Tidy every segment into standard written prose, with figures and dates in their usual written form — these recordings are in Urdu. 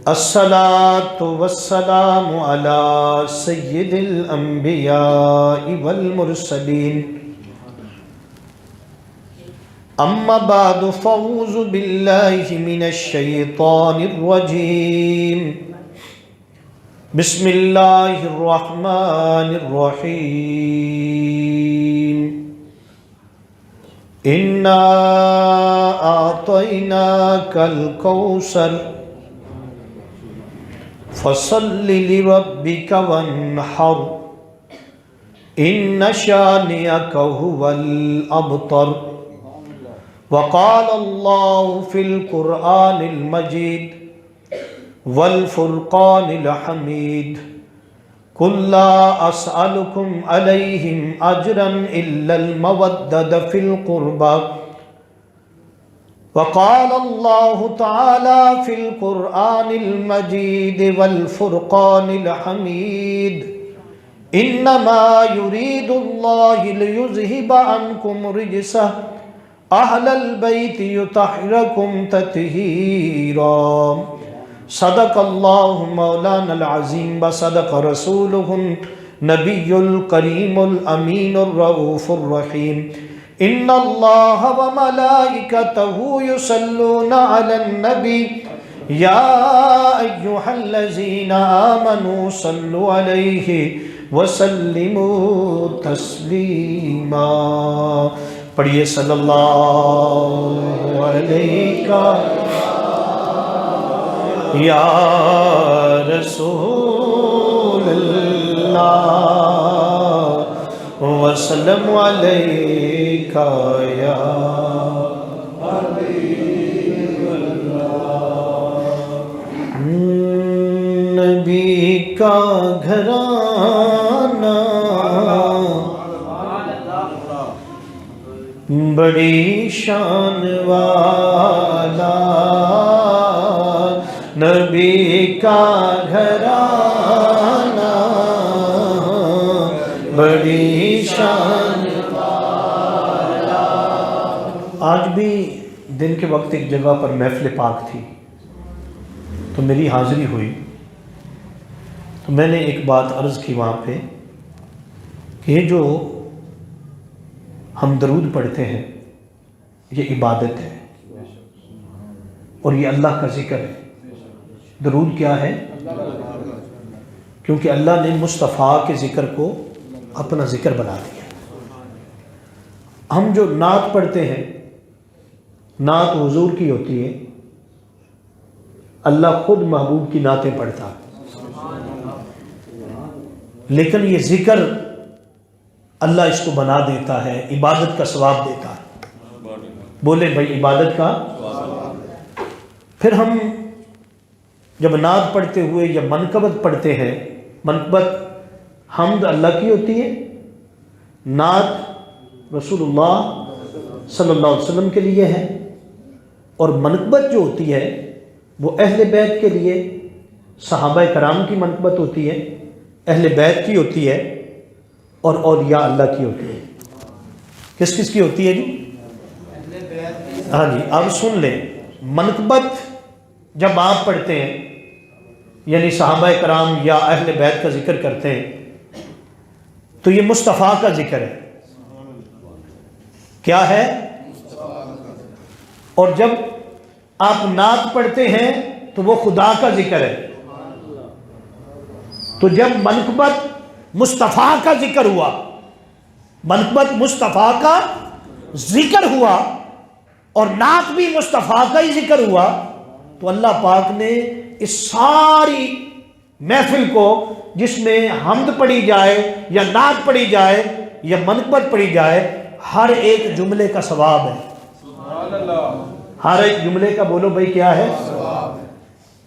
الصلاة والسلام على سيد الأنبياء والمرسلين أما بعد فأعوذ بالله من الشيطان الرجيم بسم الله الرحمن الرحيم إنا أعطيناك الكوثر فصل لربك وانحر إن شانئك هو الأبتر وقال الله في القرآن المجيد والفرقان الحميد قل لا أسألكم عليهم أجرا إلا المودة في القربى وقال الله تعالى في القرآن المجيد والفرقان الحميد إنما يريد الله ليذهب عنكم رجسه أهل البيت يطهركم تطهيرا صدق الله مولانا العظيم وصدق رسوله النبي الكريم الأمين الرؤوف الرحيم إن الله وملائكته يصلون على النبي يا أيها الذين آمنوا صلوا عليه وسلموا تسليما پڑھیے صلی اللہ علیہ یا رسول اللہ وسلم علیک یا حبیب اللہ نبی کا گھرانہ بڑی شان والا نبی کا گھرانہ بڑی شان والا۔ آج بھی دن کے وقت ایک جگہ پر محفل پاک تھی تو میری حاضری ہوئی، تو میں نے ایک بات عرض کی وہاں پہ کہ یہ جو ہم درود پڑھتے ہیں یہ عبادت ہے اور یہ اللہ کا ذکر ہے۔ درود کیا ہے؟ کیونکہ اللہ نے مصطفیٰ کے ذکر کو اپنا ذکر بنا دیا۔ ہم جو نعت پڑھتے ہیں، نعت حضور کی ہوتی ہے، اللہ خود محبوب کی نعتیں پڑھتا ہے، لیکن یہ ذکر اللہ اس کو بنا دیتا ہے، عبادت کا ثواب دیتا ہے۔ بولے بھائی عبادت کا۔ پھر ہم جب نعت پڑھتے ہوئے یا منقبت پڑھتے ہیں، منقبت حمد اللہ کی ہوتی ہے، نعت رسول اللہ صلی اللہ علیہ وسلم کے لیے ہے، اور منقبت جو ہوتی ہے وہ اہل بیت کے لیے، صحابہ کرام کی منقبت ہوتی ہے، اہل بیت کی ہوتی ہے، اور اولیاء اللہ کی ہوتی ہے۔ کس کس کی ہوتی ہے جی؟ ہاں جی، اب سن لیں، منقبت جب آپ پڑھتے ہیں یعنی صحابہ کرام یا اہل بیت کا ذکر کرتے ہیں تو یہ مصطفیٰ کا ذکر ہے۔ کیا ہے؟ اور جب آپ نعت پڑھتے ہیں تو وہ خدا کا ذکر ہے۔ تو جب منقبت مصطفیٰ کا ذکر ہوا، منقبت مصطفیٰ کا ذکر ہوا اور نعت بھی مصطفیٰ کا ہی ذکر ہوا، تو اللہ پاک نے اس ساری محفل کو جس میں حمد پڑھی جائے یا نعت پڑھی جائے یا منقبت پڑھی جائے، ہر ایک جملے کا ثواب ہے۔ ہر ایک جملے کا بولو بھائی کیا ہے؟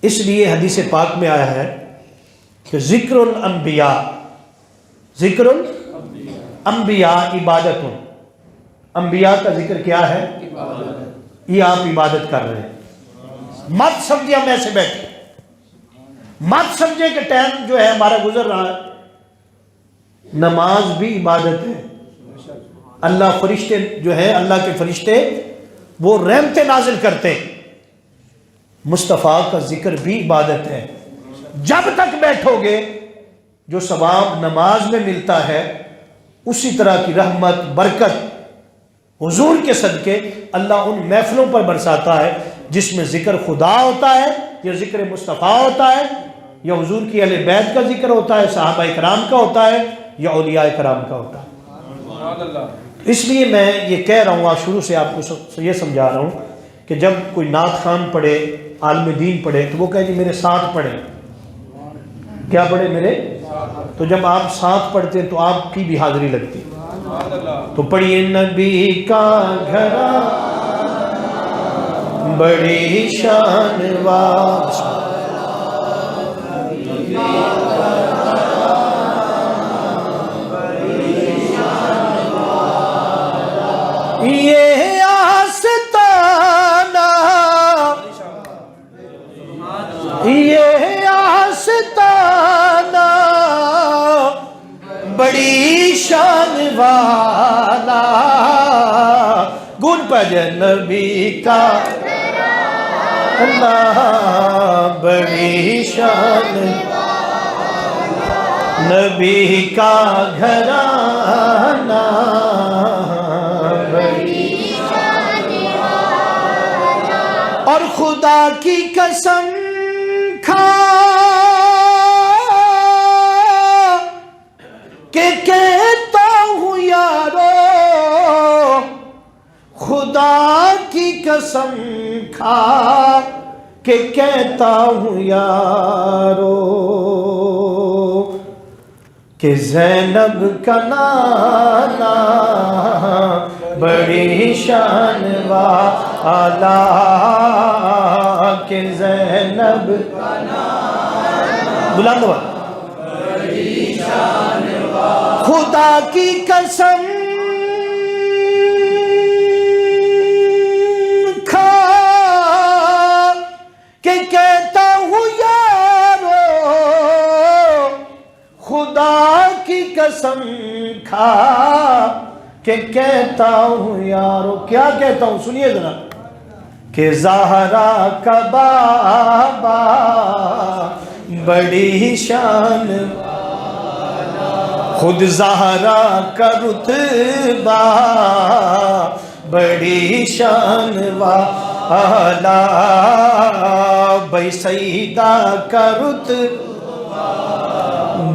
اس لیے حدیث پاک میں آیا ہے کہ ذکر الانبیاء، ذکر الانبیاء عبادت۔ انبیاء کا ذکر کیا ہے؟ یہ آپ عبادت کر رہے ہیں۔ مت سمجھے ہم ایسے بیٹھے، مت سمجھے کہ ٹائم جو ہے ہمارا گزر رہا ہے۔ نماز بھی عبادت ہے۔ اللہ فرشتے جو ہے، اللہ کے فرشتے وہ رحمتیں نازل کرتے ہیں۔ مصطفیٰ کا ذکر بھی عبادت ہے۔ جب تک بیٹھو گے جو ثواب نماز میں ملتا ہے اسی طرح کی رحمت برکت حضور کے صدقے اللہ ان محفلوں پر برساتا ہے جس میں ذکر خدا ہوتا ہے یا ذکر مصطفیٰ ہوتا ہے یا حضور کی اہل بیت کا ذکر ہوتا ہے، صحابہ کرام کا ہوتا ہے یا اولیاء کرام کا ہوتا ہے۔ اس لیے میں یہ کہہ رہا ہوں، شروع سے آپ کو یہ سمجھا رہا ہوں کہ جب کوئی نعت خوان پڑھے، عالم دین پڑھے تو وہ کہے جی میرے ساتھ پڑھیں۔ کیا پڑھے؟ میرے۔ تو جب آپ ساتھ پڑھتے تو آپ کی بھی حاضری لگتی۔ تو پڑھیے نبی کا گھرانہ بڑی شان والا، یہ آستانہ، یہ آستانہ بڑی شان والا، گن پہ نبی کا اللہ بڑی شان، نبی کا گھرانہ بڑی شان والا، اور خدا کی قسم کھا کہ کہتا ہوں یارو، خدا کی قسم کھا کہ کہتا ہوں یارو، کہ زینب کا نانا بڑی شان والا، کہ زینب کا نانا بلند ہوا بڑی شان والا، خدا کی قسم کھا کہ کہتا ہوں یارو، خدا کی قسم کھا کہ کہتا ہوں یارو، کیا کہتا ہوں سنیے ذرا، کہ زہرا کا بابا بڑی شان والا، خود زہرا کا رتبہ بڑی شان والا، بھائی سیدہ کا رتبہ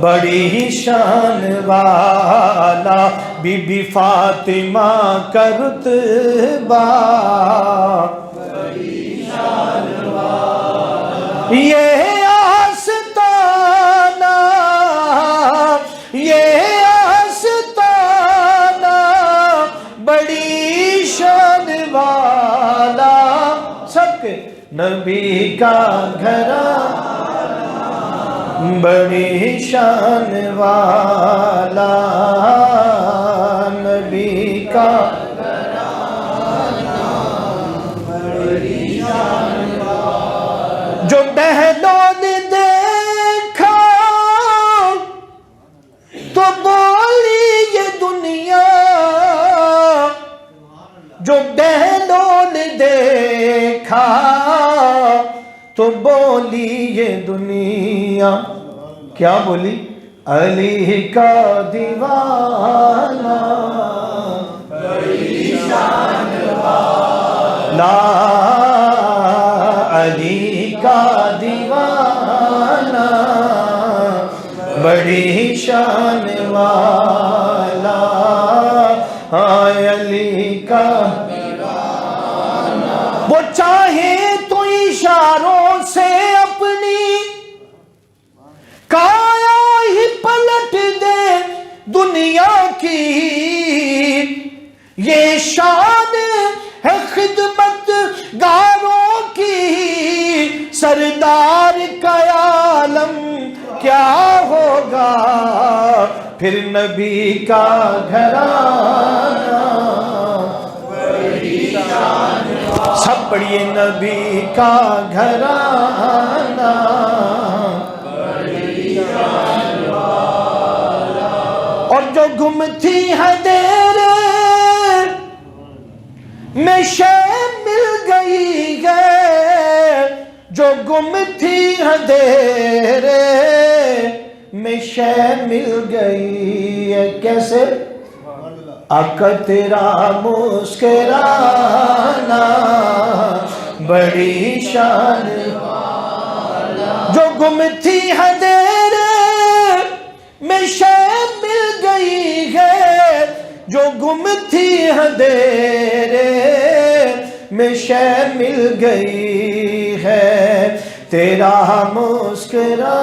بڑی شان والا، بی بی فاطمہ کا رتبہ بڑی شان والا، یہ آستانہ، یہ آستانہ بڑی شان والا، سب کے نبی کا گھرانہ بڑی شان والا، نبی کا گھرانہ بڑی شان والا، جو بہنوں نے دیکھا تو بولی یہ دنیا، جو بہنوں نے دیکھا تو بولی یہ دنیا، کیا بولی؟ علی کا دیوانہ بڑی شان والا، علی کا دیوانہ بڑی شان والا، علی کا دیوانہ، وہ چاہے تو اشاروں سے اپنی کایا ہی پلٹ دے دنیا کی، یہ شان ہے خدمت گاروں کی، سردار کا عالم کیا ہوگا پھر نبی کا گھرانہ بڑی شان والا، سب پڑھیے نبی کا گھرانہ بڑی شان والا، اور جو گم تھی ہے دیر میں شے مل گئی ہے جو گم تھی اندھیرے میں شے مل گئی ہے. کیسے؟ آقا تیرا مسکرانا بڑی شان والا. جو گم تھی اندھیرے میں شے مل گئی ہے جو گم تھی اندھیرے میں شے مل گئی ہے تیرا مسکرانا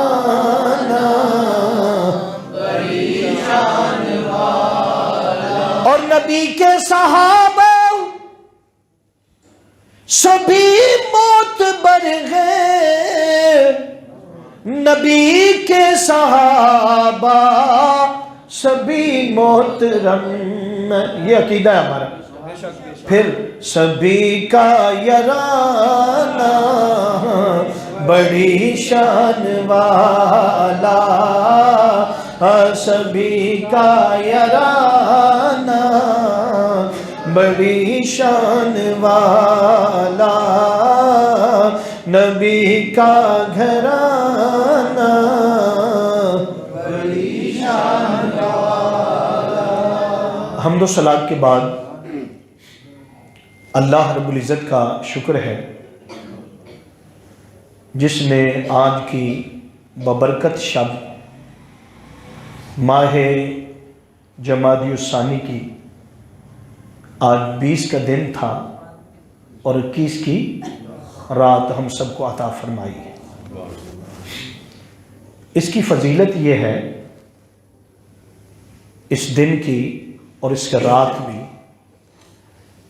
بڑی شان والا. اور نبی کے صحابہ سبھی موت بر گئے. نبی کے صحابہ سبھی محترم. یہ عقیدہ ہے ہمارا. پھر سبھی کا یارانہ بڑی شان والا. سبھی کا یارانہ بڑی شان والا. نبی کا گھرانہ بڑی شان والا. حمد و صلات کے بعد اللہ رب العزت کا شکر ہے جس نے آج کی ببرکت شب ماہ جمادی الثانی کی آج 20 کا دن تھا اور 21 کی رات ہم سب کو عطا فرمائی ہے. اس کی فضیلت یہ ہے اس دن کی اور اس کا رات بھی.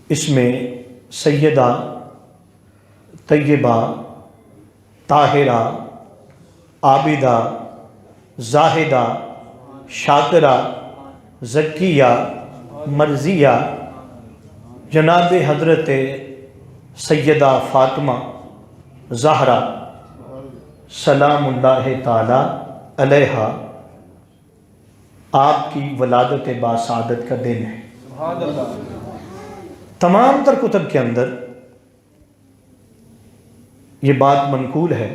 اس میں سیدہ طیبہ طاہرہ عابدہ زاہدہ شاکرہ زکیہ مرضیہ جناب حضرت سیدہ فاطمہ زہرا سلام اللہ تعالی علیہا آپ کی ولادت باسعادت کا دن ہے. تمام تر کتب کے اندر یہ بات منقول ہے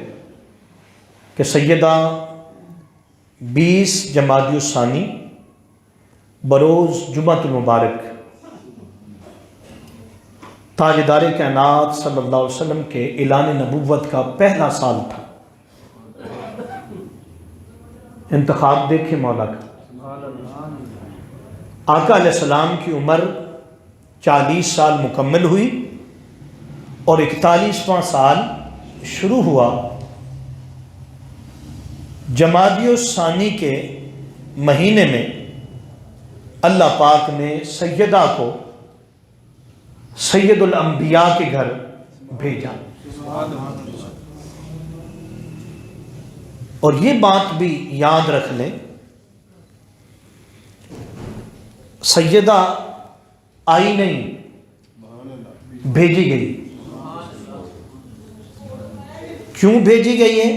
کہ سیدہ 20 جمادی الثانی بروز جمعۃ المبارک تاجدار کائنات صلی اللہ علیہ وسلم کے اعلان نبوت کا پہلا سال تھا. انتخاب دیکھیں مولا کا. آقا علیہ السلام کی عمر 40 سال مکمل ہوئی اور 41واں سال شروع ہوا. جمادی الثانی کے مہینے میں اللہ پاک نے سیدہ کو سید الانبیاء کے گھر بھیجا. اور یہ بات بھی یاد رکھ لیں سیدہ آئی نہیں بھیجی گئی. کیوں بھیجی گئی ہے؟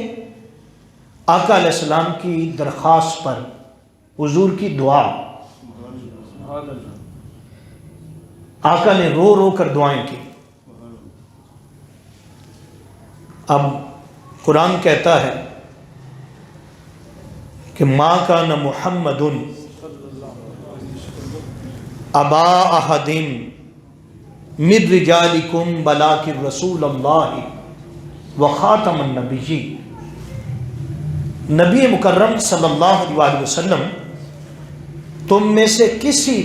آقا علیہ السلام کی درخواست پر حضور کی دعا. آقا نے رو رو کر دعائیں کی. اب قرآن کہتا ہے کہ ما کان محمد ابا احد من رجالکم ولکن رسول اللہ وخاتم النبیین. نبی مکرم صلی اللہ علیہ وسلم تم میں سے کسی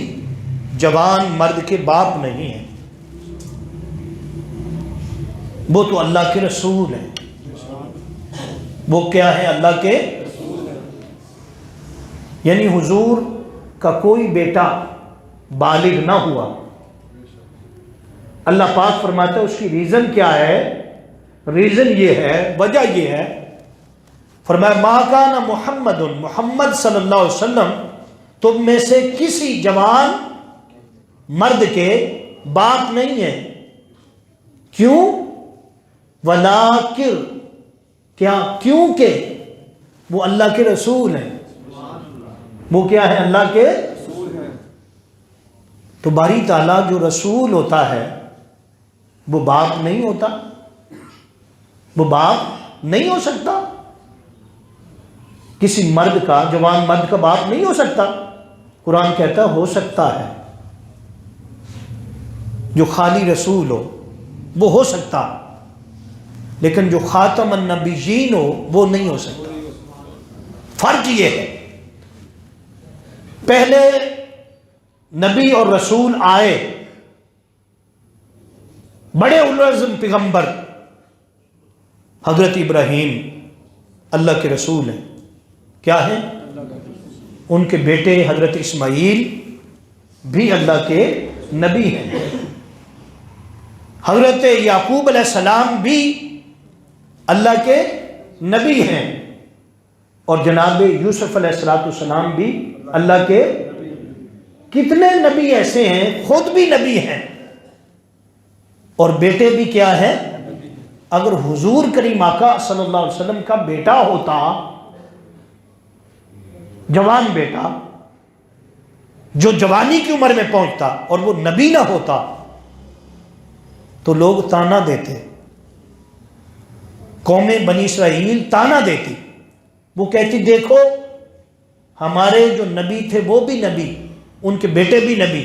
جوان مرد کے باپ نہیں ہیں، وہ تو اللہ کے رسول ہیں. وہ کیا ہے؟ اللہ کے. یعنی حضور کا کوئی بیٹا بالغ نہ ہوا. اللہ پاک فرماتا ہے اس کی ریزن کیا ہے؟ ریزن یہ ہے، وجہ یہ ہے، فرمایا ما کان محمد، محمد صلی اللہ علیہ وسلم تم میں سے کسی جوان مرد کے باپ نہیں ہے. کیوں؟ ولیکن کیا؟ کیونکہ وہ اللہ کے رسول ہیں. وہ کیا ہے؟ اللہ کے. تو باری تعالیٰ جو رسول ہوتا ہے وہ باپ نہیں ہوتا؟ وہ باپ نہیں ہو سکتا؟ کسی مرد کا، جوان مرد کا باپ نہیں ہو سکتا؟ قرآن کہتا ہو سکتا ہے، جو خالی رسول ہو وہ ہو سکتا، لیکن جو خاتم النبیین ہو وہ نہیں ہو سکتا۔ فرق یہ ہے، پہلے نبی اور رسول آئے، بڑے اولوالعزم پیغمبر حضرت ابراہیم اللہ کے رسول ہیں، کیا ہیں؟ ان کے بیٹے حضرت اسماعیل بھی اللہ کے نبی ہیں، حضرت یعقوب علیہ السلام بھی اللہ کے نبی ہیں، اور جناب یوسف علیہ السلام بھی اللہ کے، کتنے نبی ایسے ہیں خود بھی نبی ہیں اور بیٹے بھی کیا ہیں؟ اگر حضور کریم آقا صلی اللہ علیہ وسلم کا بیٹا ہوتا، جوان بیٹا جو جوانی کی عمر میں پہنچتا اور وہ نبی نہ ہوتا تو لوگ تانا دیتے، قوم بنی اسرائیل تانا دیتی، وہ کہتی دیکھو ہمارے جو نبی تھے وہ بھی نبی، ان کے بیٹے بھی نبی،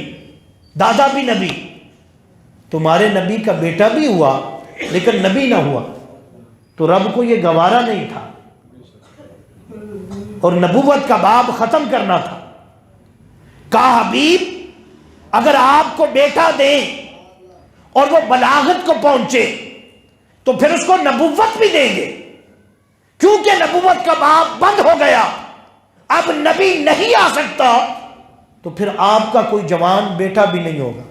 دادا بھی نبی، تمہارے نبی کا بیٹا بھی ہوا لیکن نبی نہ ہوا۔ تو رب کو یہ گوارا نہیں تھا اور نبوت کا باب ختم کرنا تھا۔ کہا حبیب اگر آپ کو بیٹا دیں اور وہ بلاغت کو پہنچے تو پھر اس کو نبوت بھی دیں گے، کیونکہ نبوت کا باب بند ہو گیا، اب نبی نہیں آ سکتا، تو پھر آپ کا کوئی جوان بیٹا بھی نہیں ہوگا۔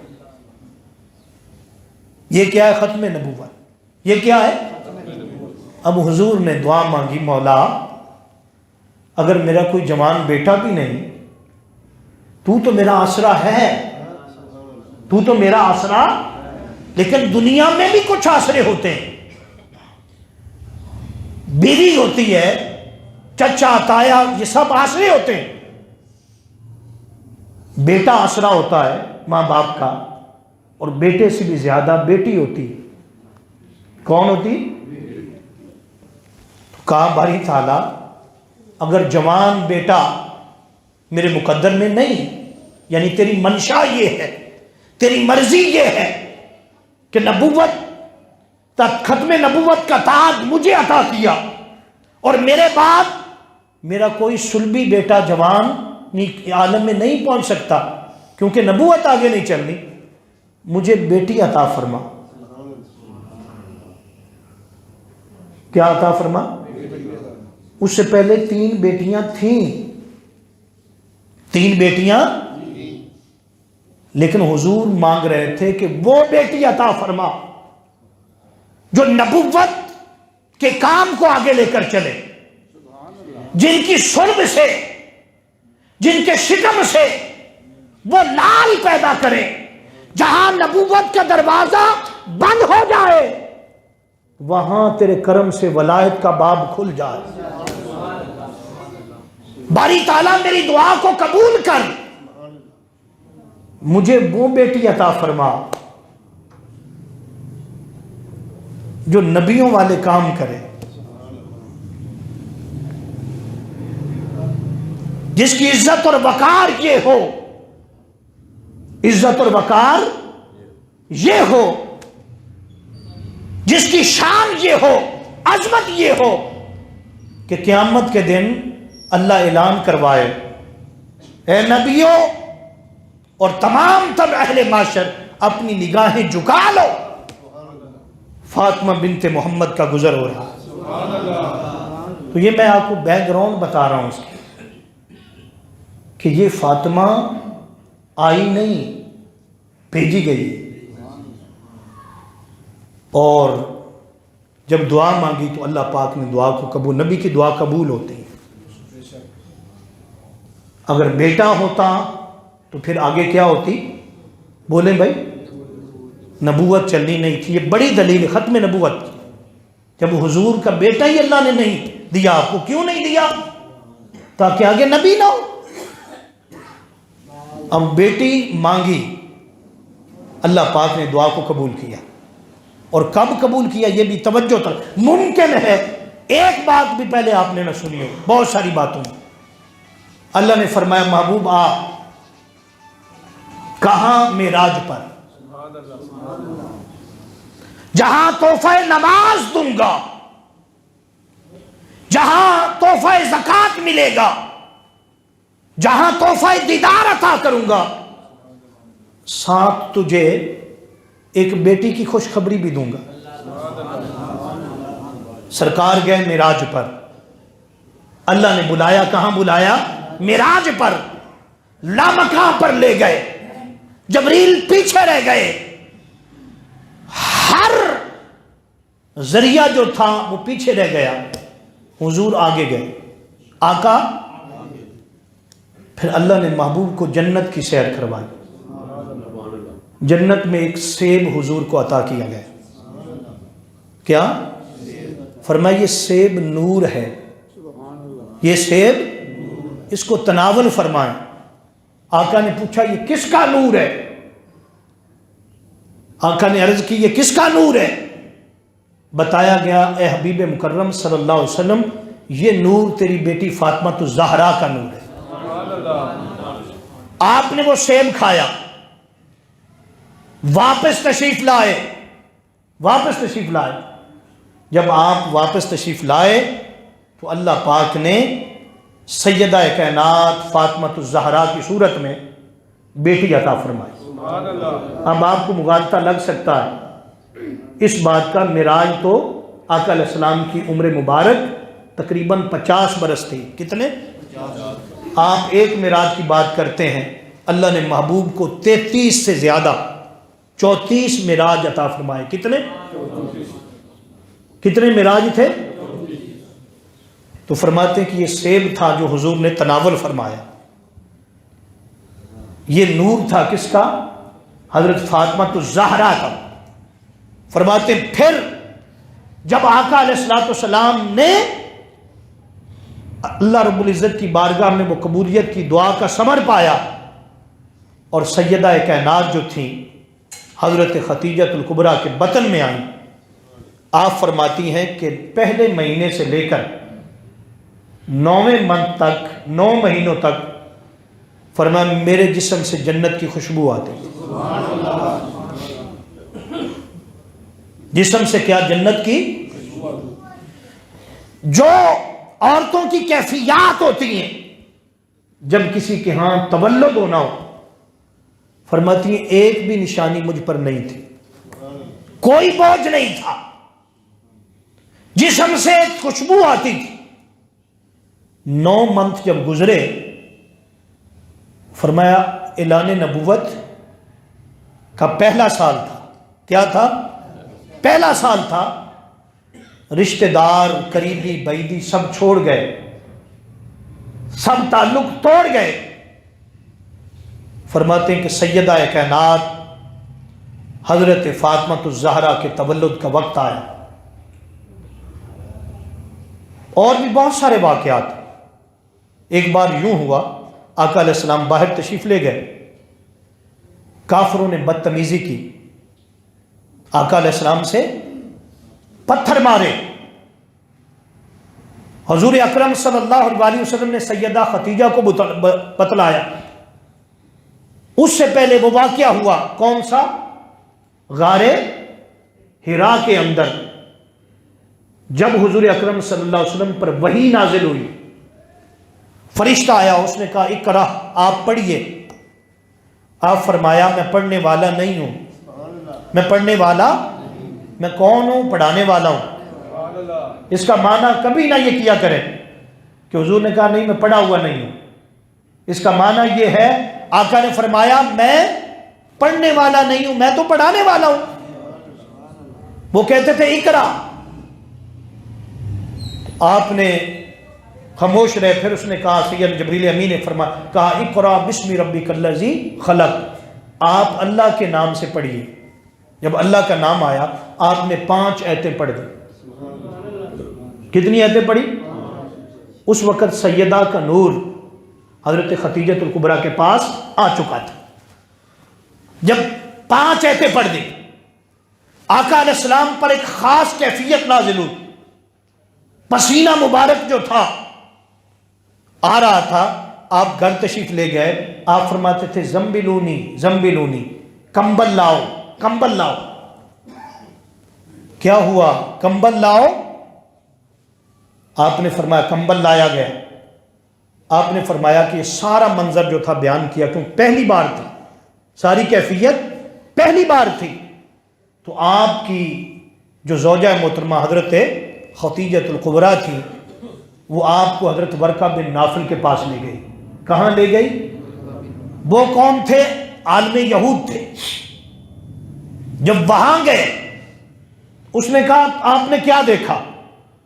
یہ کیا ہے؟ ختم نبوت۔ یہ کیا ہے؟ اب حضور نے دعا مانگی، مولا اگر میرا کوئی جوان بیٹا بھی نہیں، تو تو میرا آسرا ہے، تو تو میرا آسرا، لیکن دنیا میں بھی کچھ آسرے ہوتے ہیں، بیوی ہوتی ہے، چچا تایا، یہ سب آسرے ہوتے ہیں، بیٹا آسرا ہوتا ہے ماں باپ کا، اور بیٹے سے بھی زیادہ بیٹی ہوتی ہے۔ کون ہوتی؟ تو کہا باری تعالیٰ اگر جوان بیٹا میرے مقدر میں نہیں، یعنی تیری منشا یہ ہے، تیری مرضی یہ ہے کہ نبوت تک، ختم نبوت کا تاج مجھے عطا کیا، اور میرے بعد میرا کوئی سلبی بیٹا جوان عالم میں نہیں پہنچ سکتا کیونکہ نبوت آگے نہیں چلنی، مجھے بیٹی عطا فرما۔ کیا عطا فرما؟ اس سے پہلے 3 بیٹیاں تھیں، 3 بیٹیاں، لیکن حضور مانگ رہے تھے کہ وہ بیٹی عطا فرما جو نبوت کے کام کو آگے لے کر چلے، جن کی سرب سے، جن کے شکم سے وہ لال پیدا کرے، جہاں نبوت کا دروازہ بند ہو جائے وہاں تیرے کرم سے ولایت کا باب کھل جائے۔ باری تعالیٰ میری دعا کو قبول کر، مجھے وہ بیٹی عطا فرما جو نبیوں والے کام کرے، جس کی عزت اور وقار یہ ہو، عزت اور وقار یہ ہو، جس کی شان یہ ہو، عظمت یہ ہو کہ قیامت کے دن اللہ اعلان کروائے اے نبیوں اور تمام تر اہل معاشر اپنی نگاہیں جھکا لو، فاطمہ بنت محمد کا گزر ہو رہا۔ تو یہ میں آپ کو بیک گراؤنڈ بتا رہا ہوں اس کی، کہ یہ فاطمہ آئی نہیں، بھیجی گئی، اور جب دعا مانگی تو اللہ پاک نے دعا کو قبول، نبی کی دعا قبول ہوتی ہے۔ اگر بیٹا ہوتا تو پھر آگے کیا ہوتی؟ بولیں بھائی، نبوت چلنی نہیں تھی۔ یہ بڑی دلیل ختم نبوت کی، جب حضور کا بیٹا ہی اللہ نے نہیں دیا، آپ کو کیوں نہیں دیا؟ تاکہ آگے نبی نہ ہو۔ اب بیٹی مانگی، اللہ پاک نے دعا کو قبول کیا، اور کب قبول کیا یہ بھی توجہ کر. ممکن ہے ایک بات بھی پہلے آپ نے نہ سنی ہو بہت ساری باتوں میں. اللہ نے فرمایا محبوب آ. کہاں؟ معراج پر. جہاں تحفہ نماز دوں گا، جہاں تحفہ زکوٰۃ ملے گا، جہاں تحفہ دیدار عطا کروں گا، ساتھ تجھے ایک بیٹی کی خوشخبری بھی دوں گا. سرکار گئے معراج پر. اللہ نے بلایا. کہاں بلایا؟ معراج پر. لامکاں پر لے گئے. جبریل پیچھے رہ گئے. ہر ذریعہ جو تھا وہ پیچھے رہ گیا. حضور آگے گئے. آقا. پھر اللہ نے محبوب کو جنت کی سیر کروائی. جنت میں ایک سیب حضور کو عطا کیا گیا. کیا؟ فرمایا یہ سیب نور ہے. یہ سیب، اس کو تناول فرمائیں. آقا نے پوچھا یہ کس کا نور ہے؟ آقا نے عرض کی یہ کس کا نور ہے؟ بتایا گیا اے حبیب مکرم صلی اللہ علیہ وسلم یہ نور تیری بیٹی فاطمہ الزہرا کا نور ہے. آپ نے وہ سیب کھایا. واپس تشریف لائے. واپس تشریف لائے. جب آپ واپس تشریف لائے تو اللہ پاک نے سیدہ کائنات فاطمہ الزہرا کی صورت میں بیٹی عطا فرمائی. اب آپ کو مغالطہ لگ سکتا ہے اس بات کا. معراج تو آقا علیہ السلام کی عمر مبارک تقریباً 50 برس تھی. کتنے؟ آپ ایک معراج کی بات کرتے ہیں. اللہ نے محبوب کو 33 سے زیادہ 34 معراج عطا فرمائے. کتنے معراج تھے؟ تو فرماتے ہیں کہ یہ سیب تھا جو حضور نے تناول فرمایا. یہ نور تھا کس کا؟ حضرت فاطمہ الزہرا کا. فرماتے ہیں پھر جب آقا علیہ السلام نے اللہ رب العزت کی بارگاہ میں وہ قبولیت کی دعا کا ثمر پایا اور سیدہ کائنات جو تھیں حضرت خدیجہ الکبریٰ کے بطن میں آئیں. آپ فرماتی ہیں کہ پہلے مہینے سے لے کر 9ویں منتھ تک 9 مہینوں تک فرمایا میرے جسم سے جنت کی خوشبو آتی. جسم سے کیا؟ جنت کی. جو عورتوں کی کیفیات ہوتی ہیں جب کسی کے ہاں تولد ہونا ہو، فرماتی ہیں ایک بھی نشانی مجھ پر نہیں تھی. کوئی بوجھ نہیں تھا. جسم سے خوشبو آتی تھی. 9 منتھ جب گزرے فرمایا اعلان نبوت کا پہلا سال تھا. کیا تھا؟ پہلا سال تھا. رشتہ دار قریبی بعیدی سب چھوڑ گئے. سب تعلق توڑ گئے. فرماتے ہیں کہ سیدہ کائنات حضرت فاطمہ الزہرا کے تولد کا وقت آیا. اور بھی بہت سارے واقعات. ایک بار یوں ہوا آقا علیہ السلام باہر تشریف لے گئے. کافروں نے بدتمیزی کی. آقا علیہ السلام سے پتھر مارے. حضور اکرم صلی اللہ علیہ وسلم نے سیدہ خدیجہ کو بتلایا. اس سے پہلے وہ واقعہ ہوا. کون سا؟ غار حرا کے اندر جب حضور اکرم صلی اللہ علیہ وسلم پر وحی نازل ہوئی. فرشتہ آیا. اس نے کہا اقرا، آپ پڑھیے. آپ فرمایا میں پڑھنے والا نہیں ہوں. میں پڑھنے والا، میں کون ہوں؟ پڑھانے والا ہوں. اس کا معنی کبھی نہ یہ کیا کریں کہ حضور نے کہا نہیں میں پڑھا ہوا نہیں ہوں. اس کا معنی یہ ہے آقا نے فرمایا میں پڑھنے والا نہیں ہوں، میں تو پڑھانے والا ہوں. وہ کہتے تھے اقرا. آپ نے خاموش رہے. پھر اس نے کہا سید جبریل امین نے کہا اقرا بسم ربک الذی خلق. آپ اللہ کے نام سے پڑھیے. جب اللہ کا نام آیا آپ نے 5 آیتیں پڑھ دی. کتنی آیتیں پڑھی؟ اس وقت سیدہ کا نور حضرت خدیجہ الکبریٰ کے پاس آ چکا تھا. جب 5 آیتیں پڑھ دی آقا علیہ السلام پر ایک خاص کیفیت نازل ہوئی. پسینہ مبارک جو تھا آ رہا تھا. آپ گھر تشریف لے گئے. آپ فرماتے تھے زمبلونی زمبلونی، کمبل لاؤ کمبل لاؤ. کیا ہوا؟ کمبل لاؤ. آپ نے فرمایا کمبل لایا گیا. آپ نے فرمایا کہ یہ سارا منظر جو تھا بیان کیا، کیونکہ پہلی بار تھی، ساری کیفیت پہلی بار تھی. تو آپ کی جو زوجہ محترمہ حضرت خدیجۃ الکبریٰ تھی، وہ آپ کو حضرت ورقہ بن نافل کے پاس لے گئی. کہاں لے گئی؟ وہ کون تھے؟ عالم یہود تھے. جب وہاں گئے، اس نے کہا آپ نے کیا دیکھا؟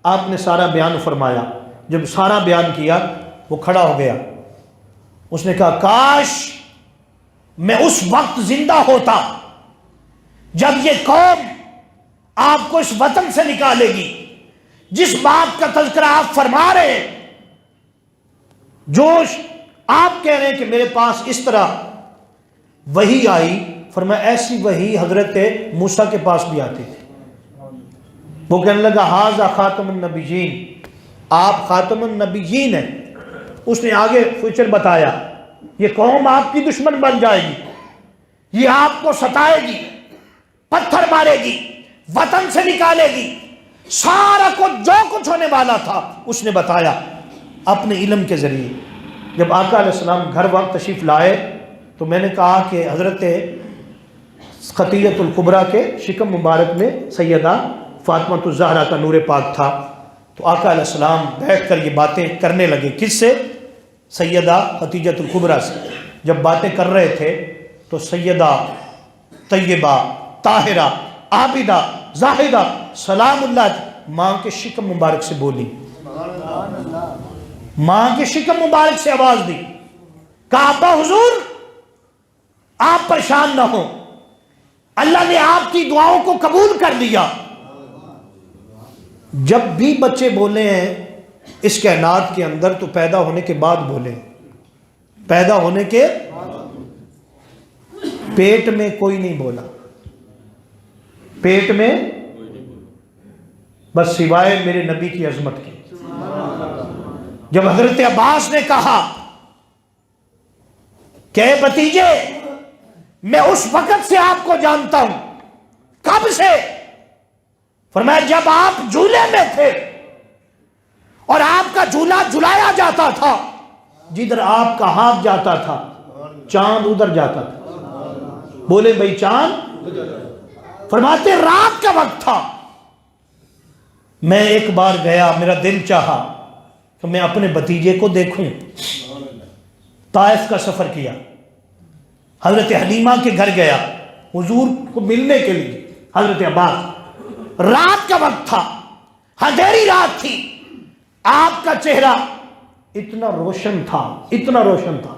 آپ نے سارا بیان فرمایا. جب سارا بیان کیا، وہ کھڑا ہو گیا. اس نے کہا کاش میں اس وقت زندہ ہوتا جب یہ قوم آپ کو اس وطن سے نکالے گی جس بات کا تذکرہ آپ فرما رہے ہیں. جوش آپ کہہ رہے ہیں کہ میرے پاس اس طرح وحی آئی. فرمایا ایسی وحی حضرت موسیٰ کے پاس بھی آتی تھی. وہ کہنے لگا ھذا خاتم النبیین، آپ خاتم النبیین ہیں. اس نے آگے فیوچر بتایا، یہ قوم آپ کی دشمن بن جائے گی، یہ آپ کو ستائے گی، پتھر مارے گی، وطن سے نکالے گی. سارا کچھ جو کچھ ہونے والا تھا اس نے بتایا اپنے علم کے ذریعے. جب آقا علیہ السلام گھر وقت تشریف لائے تو میں نے کہا کہ حضرت خدیجۃ الکبریٰ کے شکم مبارک میں سیدہ فاطمہ الزہرا کا نور پاک تھا. تو آقا علیہ السلام بیٹھ کر یہ باتیں کرنے لگے. کس سے؟ سیدہ خدیجۃ الکبریٰ سے. جب باتیں کر رہے تھے تو سیدہ طیبہ طاہرہ عابدہ زاہدہ سلام اللہ ماں کے شکم مبارک سے بولی. ماں کے شکم مبارک سے آواز دی. کہا ابا حضور آپ پریشان نہ ہوں، اللہ نے آپ کی دعاؤں کو قبول کر لیا. جب بھی بچے بولے ہیں اس کائنات کے اندر تو پیدا ہونے کے بعد بولے. پیدا ہونے کے پیٹ میں کوئی نہیں بولا. پیٹ میں بس سوائے میرے نبی کی عظمت کی. جب حضرت عباس نے کہا کہ اے بھتیجے میں اس وقت سے آپ کو جانتا ہوں. کب سے؟ فرمایا جب آپ جھولے میں تھے اور آپ کا جھولا جھلایا جاتا تھا، جدھر آپ کا ہاتھ جاتا تھا چاند ادھر جاتا تھا. بولے بھائی چاند؟ فرماتے رات کا وقت تھا. میں ایک بار گیا، میرا دل چاہا کہ میں اپنے بھتیجے کو دیکھوں. طائف کا سفر کیا، حضرت حلیمہ کے گھر گیا حضور کو ملنے کے لیے. حضرت عباس، رات کا وقت تھا، اندھیری رات تھی. آپ کا چہرہ اتنا روشن تھا، اتنا روشن تھا.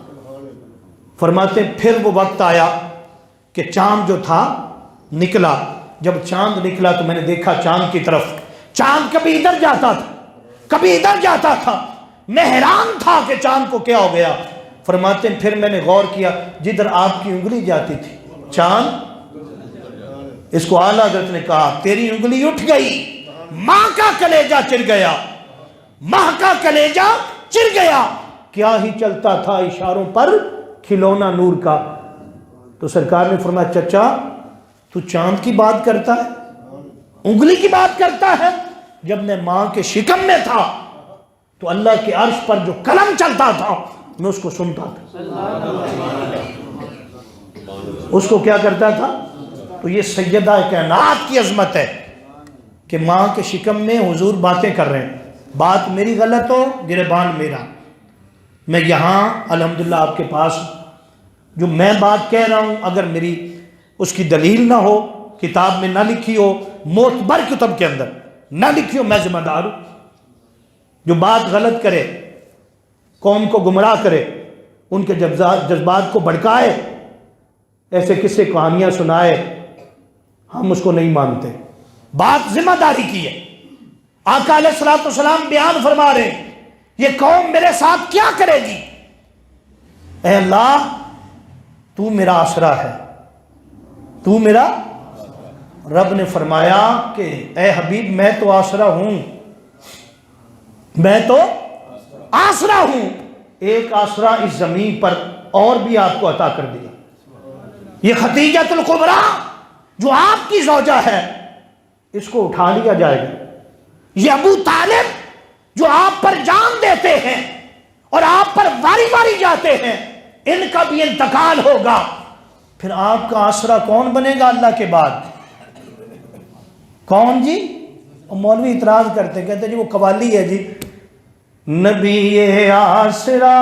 فرماتے پھر وہ وقت آیا کہ چاند جو تھا نکلا. جب چاند نکلا تو میں نے دیکھا چاند کی طرف. چاند کبھی ادھر جاتا تھا کبھی ادھر جاتا تھا. میں حیران تھا کہ چاند کو کیا ہو گیا. فرماتے ہیں پھر میں نے غور کیا، جدھر آپ کی انگلی جاتی تھی چاند. اس کو اعلیٰ حضرت نے کہا تیری انگلی اٹھ گئی، ماں کا کلیجہ چر گیا، ماں کا کلیجہ چر گیا. کیا ہی چلتا تھا اشاروں پر کھلونا نور کا. تو سرکار نے فرمایا چچا تو چاند کی بات کرتا ہے، انگلی کی بات کرتا ہے. جب میں ماں کے شکم میں تھا تو اللہ کے عرش پر جو قلم چلتا تھا میں اس کو سنتا تھا. اس کو کیا کرتا تھا؟ تو یہ سیدہ کائنات کی عظمت ہے کہ ماں کے شکم میں حضور باتیں کر رہے ہیں. بات میری غلط ہو گریبان میرا. میں یہاں الحمدللہ آپ کے پاس جو میں بات کہہ رہا ہوں اگر میری اس کی دلیل نہ ہو، کتاب میں نہ لکھی ہو، معتبر کتب کے اندر نہ لکھی ہو، میں ذمہ دار ہوں. جو بات غلط کرے، قوم کو گمراہ کرے، ان کے جذبات کو بھڑکائے، ایسے قصے کہانیاں سنائے، ہم اس کو نہیں مانتے. بات ذمہ داری کی ہے. آقا علیہ الصلوۃ والسلام بیان فرما رہے ہیں یہ قوم میرے ساتھ کیا کرے گی. اے اللہ تو میرا آسرا ہے، تو میرا رب نے فرمایا کہ اے حبیب میں تو آسرا ہوں، میں تو آسرا ہوں، ایک آسرا اس زمین پر اور بھی آپ کو عطا کر دیا۔ یہ خدیجۃ الکبریٰ جو آپ کی زوجہ ہے، اس کو اٹھا لیا جائے گا۔ یہ ابو طالب جو آپ پر جان دیتے ہیں اور آپ پر واری واری جاتے ہیں، ان کا بھی انتقال ہوگا۔ پھر آپ کا آسرا کون بنے گا اللہ کے بعد؟ کون جی؟ مولوی اعتراض کرتے، کہتے جی وہ قوالی ہے جی، نبی آسرا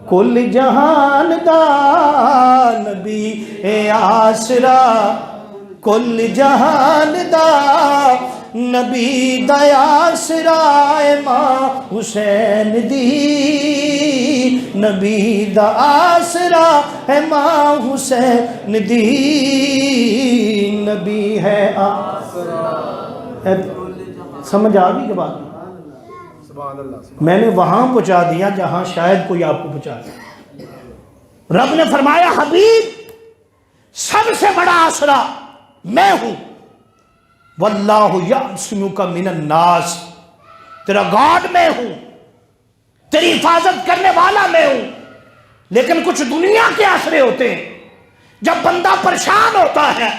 کل جہان دا، نبی آسرا کل جہان دا، نبی دا آسرا ماں حسین دی، نبی دا آسرا ہے ماں حسین دی، نبی ہے آسرا۔ سمجھ آ گئی کہ بات؟ میں نے وہاں پہنچا دیا جہاں شاید کوئی آپ کو پہنچا دیا۔ رب نے فرمایا حبیب سب سے بڑا آسرا میں ہوں، واللہ یعصمک من الناس، تیرا گاڈ میں ہوں، تیری حفاظت کرنے والا میں ہوں۔ لیکن کچھ دنیا کے آسرے ہوتے ہیں، جب بندہ پریشان ہوتا ہے،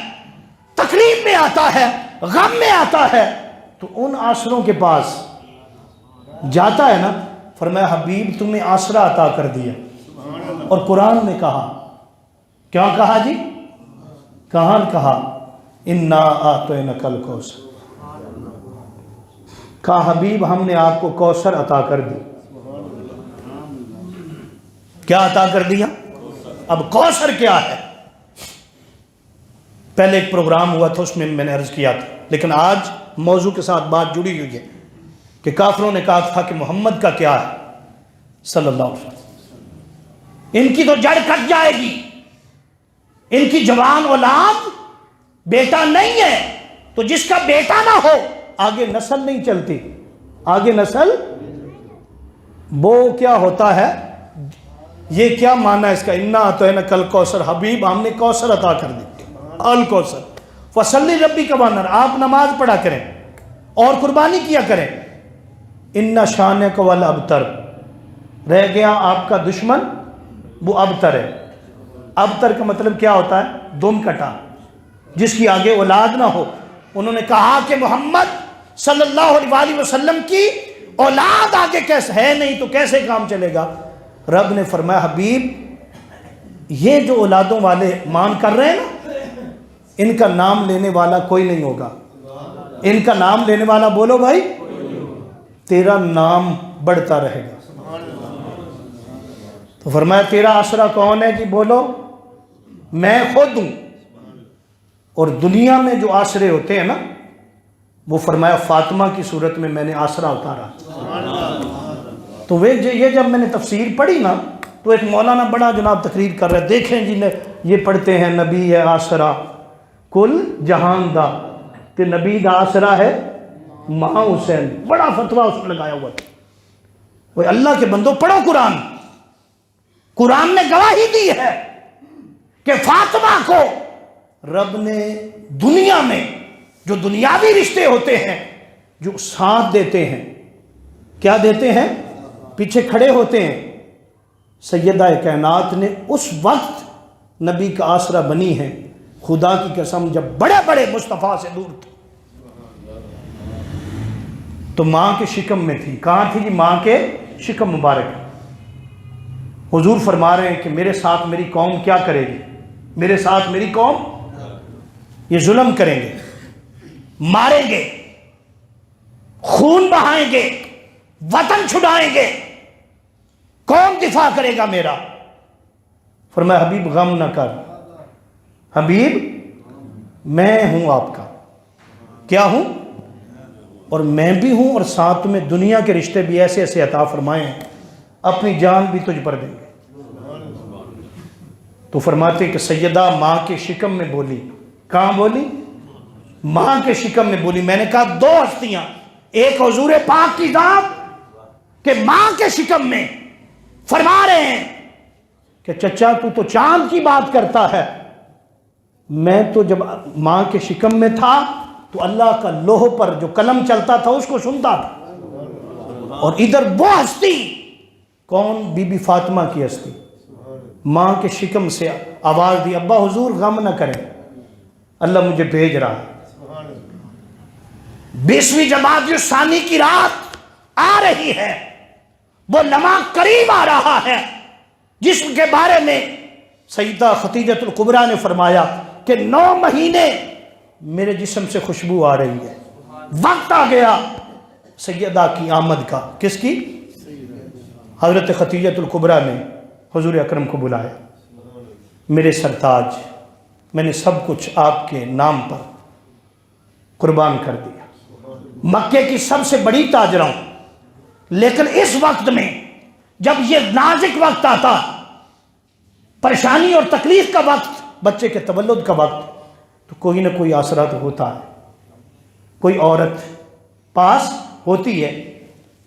تکلیف میں آتا ہے، غم میں آتا ہے، تو ان آسروں کے پاس جاتا ہے نا۔ فرمایا حبیب تمہیں آسرا عطا کر دیا۔ اور قرآن نے کہا، کیا کہا جی؟ کہاں کہا؟ انا اعطیناک الکوثر، کہا حبیب ہم نے آپ کو کوثر عطا کر دی۔ کیا عطا کر دیا؟ اب کوثر کیا ہے؟ پہلے ایک پروگرام ہوا تھا، اس میں نے عرض کیا تھا، لیکن آج موضوع کے ساتھ بات جڑی ہوئی ہے کہ کافروں نے کہا تھا کہ محمد کا کیا ہے صلی اللہ علیہ وسلم، ان کی تو جڑ کٹ جائے گی، ان کی جوان اولاد بیٹا نہیں ہے، تو جس کا بیٹا نہ ہو آگے نسل نہیں چلتی، آگے نسل وہ کیا ہوتا ہے؟ یہ کیا معنی ہے اس کا؟ انا اعطیناک الکوثر، حبیب ہم نے کوثر عطا کر دی، الکوثر فصلی ربک وانحر، آپ نماز پڑھا کریں اور قربانی کیا کریں۔ ان شانک والابتر، رہ گیا آپ کا دشمن وہ ابتر ہے۔ ابتر کا مطلب کیا ہوتا ہے؟ دم کٹا، جس کی آگے اولاد نہ ہو۔ انہوں نے کہا کہ محمد صلی اللہ علیہ وسلم کی اولاد آگے کیسے ہے نہیں تو کیسے کام چلے گا؟ رب نے فرمایا حبیب یہ جو اولادوں والے مان کر رہے ہیں نا، ان کا نام لینے والا کوئی نہیں ہوگا، ان کا نام لینے والا بولو بھائی، تیرا نام بڑھتا رہے گا۔ تو فرمایا تیرا آسرا کون ہے؟ کہ بولو میں خود ہوں۔ اور دنیا میں جو آسرے ہوتے ہیں نا، وہ فرمایا فاطمہ کی صورت میں نے آسرا اتارا۔ تو یہ جب میں نے تفسیر پڑھی نا، تو ایک مولانا بڑا جناب تقریر کر رہے، دیکھیں جی یہ پڑھتے ہیں نبی ہے آسرا کل جہان دا، کہ نبی دا آسرا ہے ماں حسین، بڑا فتویٰ اس میں لگایا ہوا تھا۔ وہ اللہ کے بندوں پڑھو قرآن، قرآن نے گواہی دی ہے کہ فاطمہ کو رب نے دنیا میں جو دنیاوی رشتے ہوتے ہیں جو ساتھ دیتے ہیں، کیا دیتے ہیں؟ پیچھے کھڑے ہوتے ہیں۔ سیدہ کائنات نے اس وقت نبی کا آسرا بنی ہے، خدا کی قسم جب بڑے بڑے مصطفیٰ سے دور تھے تو ماں کے شکم میں تھی۔ کہاں تھی جی؟ ماں کے شکم مبارک۔ حضور فرما رہے ہیں کہ میرے ساتھ میری قوم کیا کرے گی؟ میرے ساتھ میری قوم یہ ظلم کریں گے، ماریں گے، خون بہائیں گے، وطن چھڑائیں گے، کون دفاع کرے گا میرا؟ فرمایا حبیب غم نہ کر، حبیب میں ہوں آپ کا، کیا ہوں؟ اور میں بھی ہوں، اور ساتھ میں دنیا کے رشتے بھی ایسے ایسے عطا فرمائے ہیں، اپنی جان بھی تجھ پر دیں گے۔ تو فرماتے کہ سیدہ ماں کے شکم میں بولی۔ کہاں بولی؟ ماں کے شکم میں بولی۔ میں نے کہا دو ہستیاں، ایک حضور پاک کی ذات کہ ماں کے شکم میں فرما رہے ہیں کہ چچا تو چاند کی بات کرتا ہے، میں تو جب ماں کے شکم میں تھا تو اللہ کا لوح پر جو قلم چلتا تھا اس کو سنتا تھا، اور ادھر وہ ہستی کون؟ بی بی فاطمہ کی ہستی، ماں کے شکم سے آواز دی، ابا حضور غم نہ کریں، اللہ مجھے بھیج رہا ہے۔ 20ویں جمادی الثانی کی رات آ رہی ہے، وہ لمحہ قریب آ رہا ہے جس کے بارے میں سیدہ خدیجہ الکبریٰ نے فرمایا کہ 9 مہینے میرے جسم سے خوشبو آ رہی ہے۔ وقت آ گیا سیدہ کی آمد کا۔ کس کی؟ حضرت خدیجہ الکبریٰ نے حضور اکرم کو بلایا، میرے سرتاج، میں نے سب کچھ آپ کے نام پر قربان کر دیا، مکے کی سب سے بڑی تاجرہ ہوں، لیکن اس وقت میں جب یہ نازک وقت آتا، پریشانی اور تکلیف کا وقت، بچے کے تولد کا وقت، تو کوئی نہ کوئی آسرا تو ہوتا ہے، کوئی عورت پاس ہوتی ہے،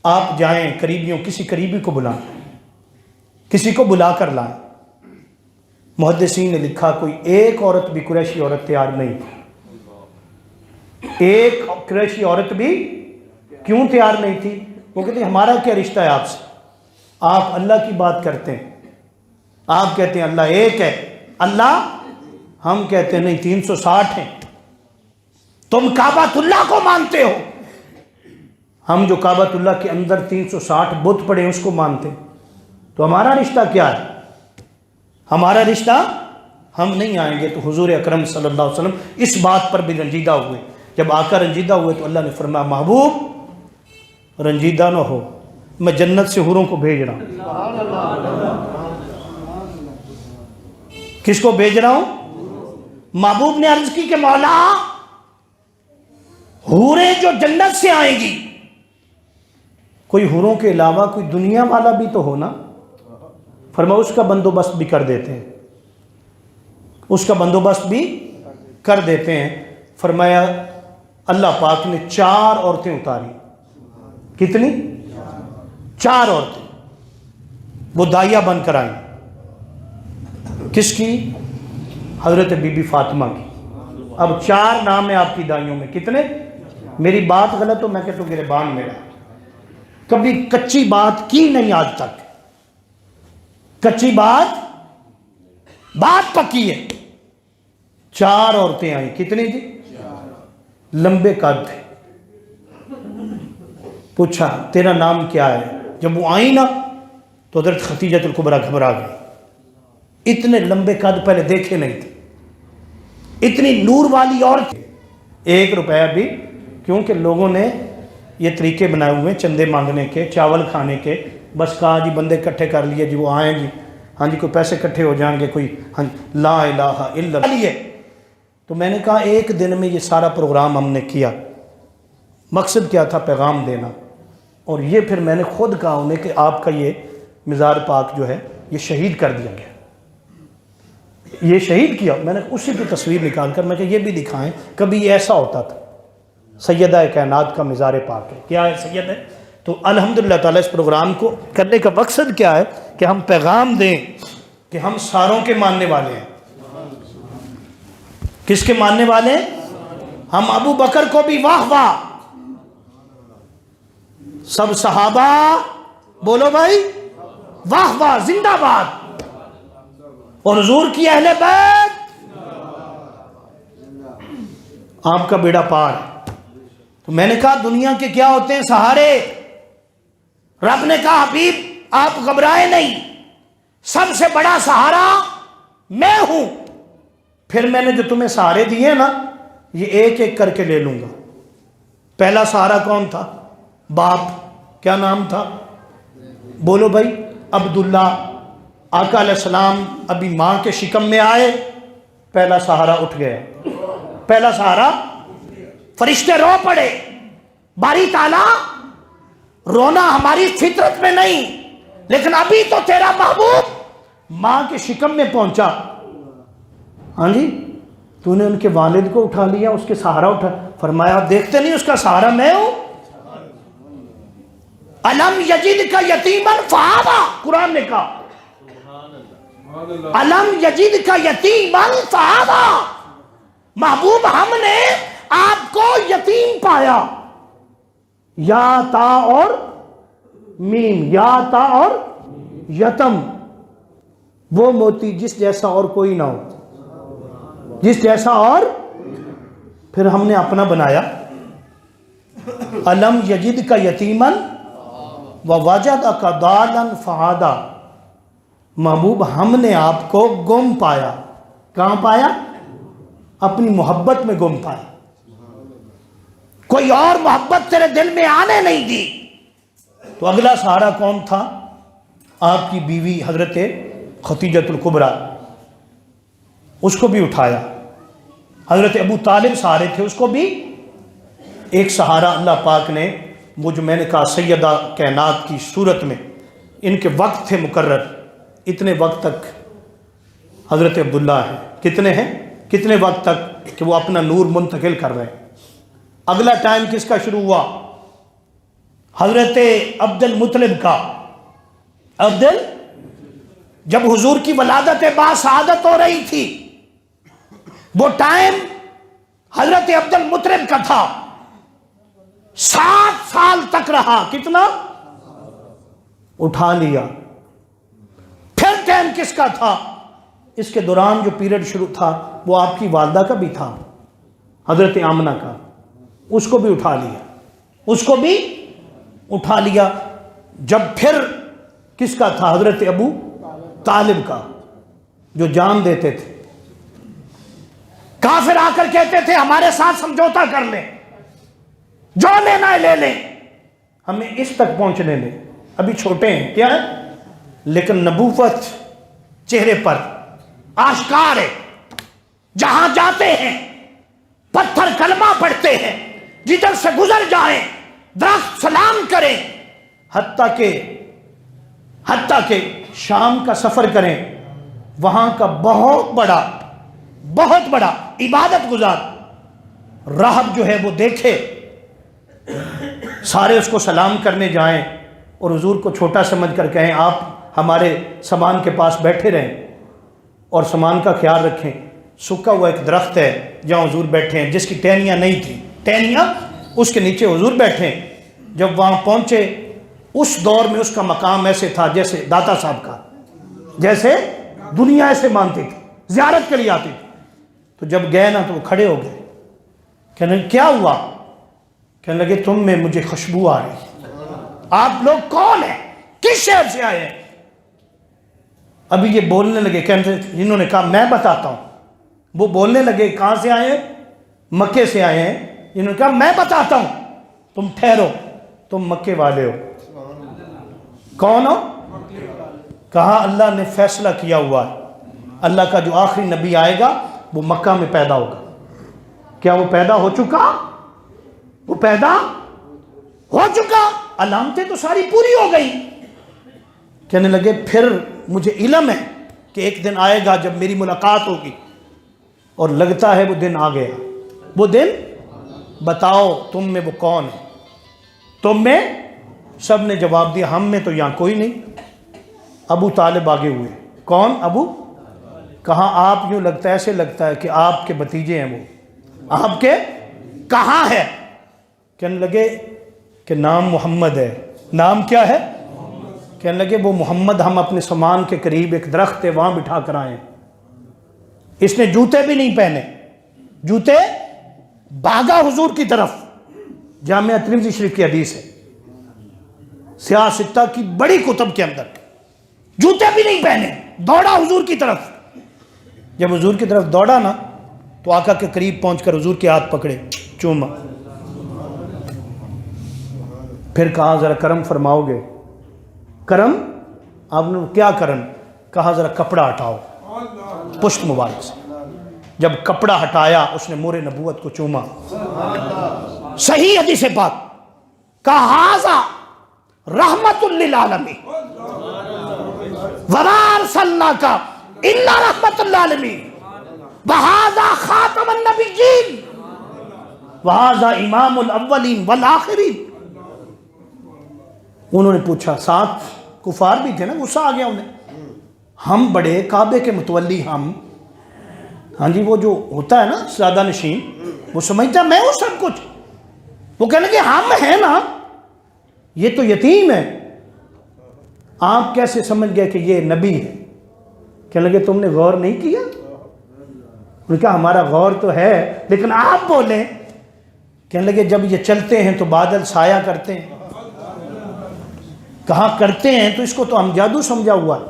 آپ جائیں قریبیوں، کسی قریبی کو بلائیں، کسی کو بلا کر لائیں۔ محدثین نے لکھا کوئی ایک عورت بھی قریشی عورت تیار نہیں تھی، ایک قریشی عورت بھی کیوں تیار نہیں تھی؟ وہ کہتے ہیں ہمارا کیا رشتہ ہے آپ سے، آپ اللہ کی بات کرتے ہیں، آپ کہتے ہیں اللہ ایک ہے، اللہ، ہم کہتے ہیں نہیں 360 ہیں، تم کعبۃ اللہ کو مانتے ہو، ہم جو کعبۃ اللہ کے اندر 360 بت پڑے اس کو مانتے ہیں، تو ہمارا رشتہ کیا ہے؟ ہمارا رشتہ، ہم نہیں آئیں گے۔ تو حضور اکرم صلی اللہ علیہ وسلم اس بات پر بھی رنجیدہ ہوئے۔ جب آقا رنجیدہ ہوئے تو اللہ نے فرمایا محبوب رنجیدہ نہ ہو، میں جنت سے حوروں کو بھیج رہا ہوں۔ کس کو بھیج رہا ہوں؟ محبوب نے عرض کی کہ مولا حوریں جو جنت سے آئیں گی، کوئی حوروں کے علاوہ کوئی دنیا والا بھی تو ہونا، فرمایا اس کا بندوبست بھی کر دیتے ہیں، اس کا بندوبست بھی کر دیتے ہیں۔ فرمایا اللہ پاک نے 4 عورتیں اتاری۔ کتنی؟ 4 عورتیں، وہ دائیا بن کر آئیں۔ کس کی؟ حضرت بی بی فاطمہ کی۔ اب 4 نام ہیں آپ کی دائیوں میں، کتنے؟ میری بات غلط ہو میں کہتا ہوں گریبان میرا، کبھی کچی بات کی نہیں آج تک، کچی بات پکی ہے۔ 4 عورتیں آئیں، کتنی جی؟ لمبے قد تھے۔ پوچھا تیرا نام کیا ہے؟ جب وہ آئیں نا تو حضرت خدیجہ الکبریٰ گھبرا گئی، اتنے لمبے قد پہلے دیکھے نہیں تھے، اتنی نور والی عورت۔ 1 روپیہ بھی، کیونکہ لوگوں نے یہ طریقے بنائے ہوئے چندے مانگنے کے، چاول کھانے کے، بس کہا جی بندے اکٹھے کر لیے جی، وہ آئیں گی، ہاں جی کوئی پیسے اکٹھے ہو جائیں گے، کوئی ہاں لا الہ الا اللہ۔ تو میں نے کہا ایک دن میں یہ سارا پروگرام ہم نے کیا، مقصد کیا تھا؟ پیغام دینا، اور یہ پھر میں نے خود کہا انہیں کہ آپ کا یہ مزار پاک جو ہے یہ شہید کر دیا گیا، یہ شہید کیا۔ میں نے اسی کی تصویر نکال کر میں کہ یہ بھی دکھائیں، کبھی ایسا ہوتا تھا۔ سیدہ کائنات کا مزار پاک ہے، کیا ہے سید ہے؟ تو الحمدللہ تعالیٰ اس پروگرام کو کرنے کا مقصد کیا ہے کہ ہم پیغام دیں کہ ہم ساروں کے ماننے والے ہیں۔ کس کے ماننے والے ہیں؟ ہم ابو بکر کو بھی واہ واہ، سب صحابہ بولو بھائی واہ واہ، زندہ باد، اور حضور کی اہل بیت آپ کا بیڑا پار۔ تو میں نے کہا دنیا کے کیا ہوتے ہیں سہارے؟ رب نے کہا حبیب آپ گھبرائے نہیں، سب سے بڑا سہارا میں ہوں۔ پھر میں نے جو تمہیں سہارے دیے نا یہ ایک ایک کر کے لے لوں گا۔ پہلا سہارا کون تھا؟ باپ، کیا نام تھا؟ بولو بھائی، عبداللہ۔ آقا علیہ السلام ابھی ماں کے شکم میں آئے، پہلا سہارا اٹھ گیا، پہلا سہارا، فرشتے رو پڑے، باری تعالیٰ رونا ہماری فطرت میں نہیں، لیکن ابھی تو تیرا محبوب ماں کے شکم میں پہنچا، ہاں جی تو نے ان کے والد کو اٹھا لیا، اس کے سہارا اٹھا۔ فرمایا دیکھتے نہیں اس کا سہارا میں ہوں؟ الم یجد کا یتیما فآویٰ، قرآن نے کہا الم یجد کا یتیما فآویٰ، محبوب ہم نے آپ کو یتیم پایا. یا تا اور میم، یا تا اور یتم، وہ موتی جس جیسا اور کوئی نہ ہو، جس جیسا اور پھر ہم نے اپنا بنایا. الم یجد کا یتیمن ووجدک ضالا فہدا. محبوب ہم نے آپ کو گم پایا. کہاں پایا؟ اپنی محبت میں گم پایا. کوئی اور محبت تیرے دل میں آنے نہیں دی. تو اگلا سہارا کون تھا؟ آپ کی بیوی حضرت خدیجۃ الکبریٰ، اس کو بھی اٹھایا. حضرت ابو طالب سہارے تھے، اس کو بھی ایک سہارا اللہ پاک نے، وہ جو میں نے کہا سیدہ کائنات کی صورت میں ان کے وقت تھے مقرر، اتنے وقت تک حضرت عبداللہ ہیں. کتنے ہیں؟ کتنے وقت تک کہ وہ اپنا نور منتقل کر رہے ہیں. اگلا ٹائم کس کا شروع ہوا؟ حضرت عبد المطلب کا. جب حضور کی ولادت باسعادت ہو رہی تھی، وہ ٹائم حضرت عبد المطلب کا تھا. 7 سال تک رہا. کتنا؟ اٹھا لیا. پھر ٹائم کس کا تھا؟ اس کے دوران جو پیریڈ شروع تھا وہ آپ کی والدہ کا بھی تھا، حضرت آمنہ کا. اس کو بھی اٹھا لیا، اس کو بھی اٹھا لیا. جب پھر کس کا تھا؟ حضرت ابو طالب کا، جو جان دیتے تھے. کافر آ کر کہتے تھے ہمارے ساتھ سمجھوتا کر لیں، جو لینا ہے لے لیں، ہمیں اس تک پہنچنے لیں. ابھی چھوٹے ہیں کیا ہے، لیکن نبوت چہرے پر آشکار ہے. جہاں جاتے ہیں پتھر کلمہ پڑھتے ہیں، جدھر سے گزر جائیں درخت سلام کریں، حتیٰ کہ شام کا سفر کریں، وہاں کا بہت بڑا عبادت گزار راہب جو ہے وہ دیکھے، سارے اس کو سلام کرنے جائیں اور حضور کو چھوٹا سمجھ کر کہیں آپ ہمارے سامان کے پاس بیٹھے رہیں اور سامان کا خیال رکھیں. سکا ہوا ایک درخت ہے جہاں حضور بیٹھے ہیں، جس کی ٹہنیاں نہیں تھیں، ٹہنیاں اس کے نیچے حضور بیٹھے ہیں. جب وہاں پہنچے، اس دور میں اس کا مقام ایسے تھا جیسے داتا صاحب کا، جیسے دنیا ایسے مانتی تھی، زیارت کے لیے آتی تھی. تو جب گئے نا تو وہ کھڑے ہو گئے. کہنے لگے کیا ہوا؟ کہنے لگے تم میں مجھے خوشبو آ رہی. آپ لوگ کون ہیں؟ کس شہر سے آئے ہیں؟ ابھی یہ بولنے لگے. انہوں نے کہا میں بتاتا ہوں. وہ بولنے لگے کہاں سے آئے ہیں؟ مکے سے آئے ہیں. انہوں نے کہا میں بتاتا ہوں. تم ٹھہرو، تم مکے والے ہو. کون ہو؟ کہا اللہ نے فیصلہ کیا ہوا ہے، اللہ کا جو آخری نبی آئے گا وہ مکہ میں پیدا ہوگا. کیا وہ پیدا ہو چکا؟ وہ پیدا ہو چکا. علامتیں تو ساری پوری ہو گئی. کہنے لگے پھر مجھے علم ہے کہ ایک دن آئے گا جب میری ملاقات ہوگی، اور لگتا ہے وہ دن آ گیا. وہ دن بتاؤ تم میں وہ کون ہے؟ تم میں؟ سب نے جواب دیا ہم میں تو یہاں کوئی نہیں. ابو طالب آگے ہوئے. کون؟ ابو. کہاں آپ یوں لگتا ہے، ایسے لگتا ہے کہ آپ کے بھتیجے ہیں. وہ آپ کے کہاں ہے؟ کہنے لگے کہ نام محمد ہے. نام کیا ہے؟ کہنے لگے وہ محمد ہم اپنے سامان کے قریب ایک درخت ہے وہاں بٹھا کر آئے. اس نے جوتے بھی نہیں پہنے، جوتے بھاگا حضور کی طرف. جامعہ ترمذی شریف کی حدیث ہے، سیاہ ستہ کی بڑی کتب کے اندر. جوتے بھی نہیں پہنے، دوڑا حضور کی طرف. جب حضور کی طرف دوڑا نا تو آقا کے قریب پہنچ کر حضور کے ہاتھ پکڑے، چوما. پھر کہا ذرا کرم فرماؤ گے؟ کرم؟ آپ نے کیا کرم؟ کہا ذرا کپڑا ہٹاؤ پشت مبارک سے. جب کپڑا ہٹایا اس نے مور نبوت کو چوما. صحیح حدیث پاک. کہا ھذا رحمت للعالمین وما ارسلناک الا رحمت للعالمین وھذا خاتم النبیین وھذا امام الاولین والآخرین. انہوں نے پوچھا، ساتھ کفار بھی تھے نا، غصہ آ گیا انہیں. ہم بڑے کعبے کے متولی، ہاں جی، وہ جو ہوتا ہے نا سادہ نشین، وہ سمجھتا ہے میں ہوں سب کچھ. وہ کہنے لگے ہم ہیں نا، یہ تو یتیم ہے. آپ کیسے سمجھ گئے کہ یہ نبی ہے؟ کہنے لگے تم نے غور نہیں کیا؟ انہوں نے کہا ہمارا غور تو ہے، لیکن آپ بولیں. کہنے لگے جب یہ چلتے ہیں تو بادل سایہ کرتے ہیں. کہاں کرتے ہیں؟ تو اس کو تو ہم جادو سمجھا ہوا ہے.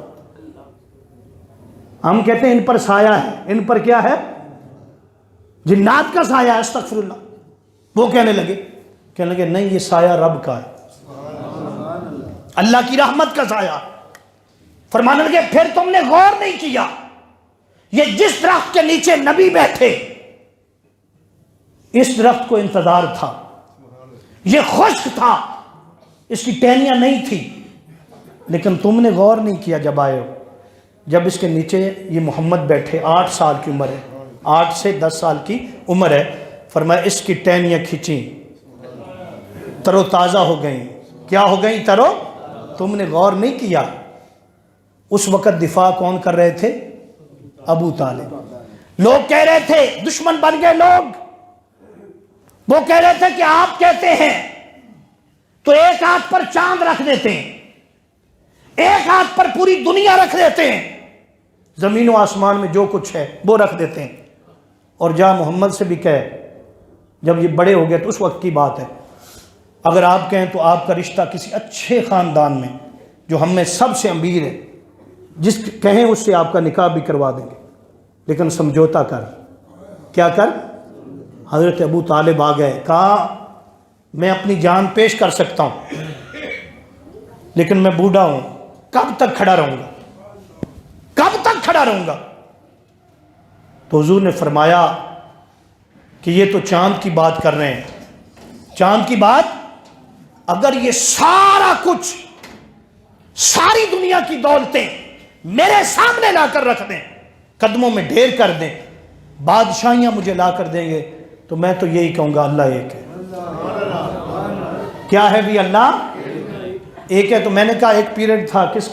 ہم کہتے ہیں ان پر سایہ ہے. ان پر کیا ہے؟ جنات کا سایہ ہے. استغفر اللہ. وہ کہنے لگے نہیں، یہ سایہ رب کا ہے، اللہ کی رحمت کا سایہ. فرمانے لگے پھر تم نے غور نہیں کیا، یہ جس درخت کے نیچے نبی بیٹھے، اس درخت کو انتظار تھا، یہ خشک تھا، اس کی ٹہنیاں نہیں تھی، لیکن تم نے غور نہیں کیا. جب آئے ہو، جب اس کے نیچے یہ محمد بیٹھے، 8 سال کی عمر ہے، 8 سے 10 سال کی عمر ہے. فرمایا اس کی ٹہنیاں کھینچیں، ترو تازہ ہو گئیں. کیا ہو گئیں؟ ترو. تم نے غور نہیں کیا. اس وقت دفاع کون کر رہے تھے؟ ابو طالب. لوگ کہہ رہے تھے، دشمن بن گئے لوگ، وہ کہہ رہے تھے کہ آپ کہتے ہیں تو ایک ہاتھ پر چاند رکھ دیتے ہیں، ایک ہاتھ پر پوری دنیا رکھ دیتے ہیں، زمین و آسمان میں جو کچھ ہے وہ رکھ دیتے ہیں. اور جا محمد سے بھی کہے، جب یہ بڑے ہو گئے تو اس وقت کی بات ہے، اگر آپ کہیں تو آپ کا رشتہ کسی اچھے خاندان میں جو ہم میں سب سے امیر ہے، جس کہیں اس سے آپ کا نکاح بھی کروا دیں گے، لیکن سمجھوتا کر. کیا کر؟ حضرت ابو طالب آ گئے، کہا میں اپنی جان پیش کر سکتا ہوں، لیکن میں بوڑھا ہوں، کب تک کھڑا رہوں گا؟ کب تک کھڑا رہوں گا؟ تو حضور نے فرمایا کہ یہ تو چاند کی بات کر رہے ہیں. چاند کی بات؟ اگر یہ سارا کچھ، ساری دنیا کی دولتیں میرے سامنے لا کر رکھ دیں، قدموں میں ڈھیر کر دیں، بادشاہیاں مجھے لا کر دیں گے، تو میں تو یہی کہوں گا اللہ ایک ہے. کیا ہے بھی؟ اللہ ایک ہے. تو میں نے کہا ایک پیریڈ تھا کس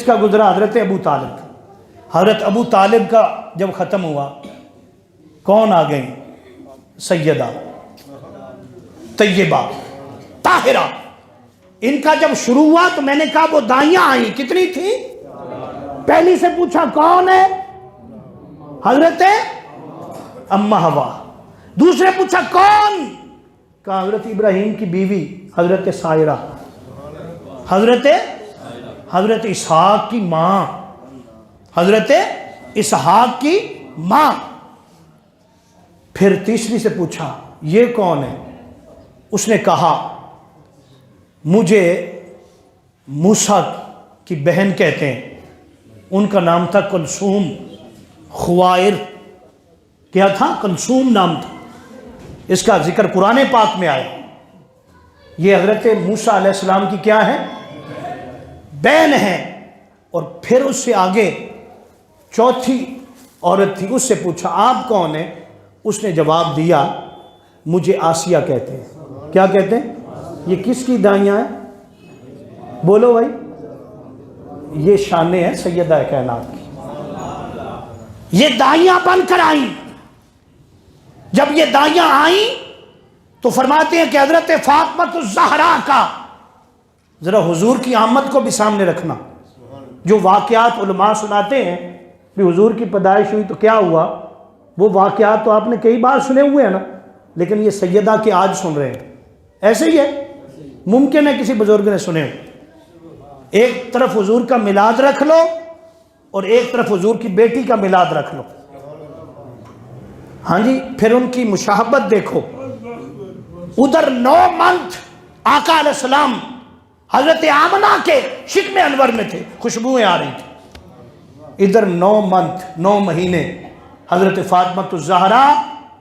کا گزرا؟ حضرت ابو طالب. حضرت ابو طالب کا جب ختم ہوا، کون آ گئیں؟ سیدہ طیبہ طاہرہ. ان کا جب شروع ہوا تو میں نے کہا وہ دائیاں آئیں، کتنی تھی؟ پہلی سے پوچھا کون ہے؟ حضرت اماں حوا. دوسرے پوچھا کون؟ کہا حضرت ابراہیم کی بیوی حضرت سائرہ. حضرت اسحاق کی ماں، حضرت اسحاق کی ماں. پھر تیسری سے پوچھا یہ کون ہے؟ اس نے کہا مجھے موسیٰ کی بہن کہتے ہیں، ان کا نام تھا کلثوم. خوائر کیا تھا؟ کلثوم نام تھا. اس کا ذکر قرآن پاک میں آیا. یہ حضرت موسیٰ علیہ السلام کی کیا ہے؟ بہن ہے. اور پھر اس سے آگے چوتھی عورت تھی، اس سے پوچھا آپ کون ہیں؟ اس نے جواب دیا مجھے آسیہ کہتے ہیں. کیا کہتے ہیں؟ یہ کس کی دائیاں ہیں؟ بولو بھائی. یہ شانیں ہیں سیدہ کائنات کی. یہ دائیاں بن کر آئیں. جب یہ دائیاں آئیں تو فرماتے ہیں کہ حضرت فاطمہ الزہرا کا، ذرا حضور کی آمد کو بھی سامنے رکھنا. جو واقعات علماء سناتے ہیں کہ حضور کی پیدائش ہوئی تو کیا ہوا، وہ واقعات تو آپ نے کئی بار سنے ہوئے ہیں نا، لیکن یہ سیدہ کے آج سن رہے ہیں. ایسے ہی ہے، ممکن ہے کسی بزرگ نے سنے ہو. ایک طرف حضور کا میلاد رکھ لو اور ایک طرف حضور کی بیٹی کا میلاد رکھ لو. ہاں جی، پھر ان کی مشاہبت دیکھو. ادھر 9 منتھ آقا علیہ السلام حضرت آمنہ کے شکم انور میں تھے، خوشبوئیں آ رہی تھی. ادھر 9 منتھ 9 مہینے حضرت فاطمہ الزہرا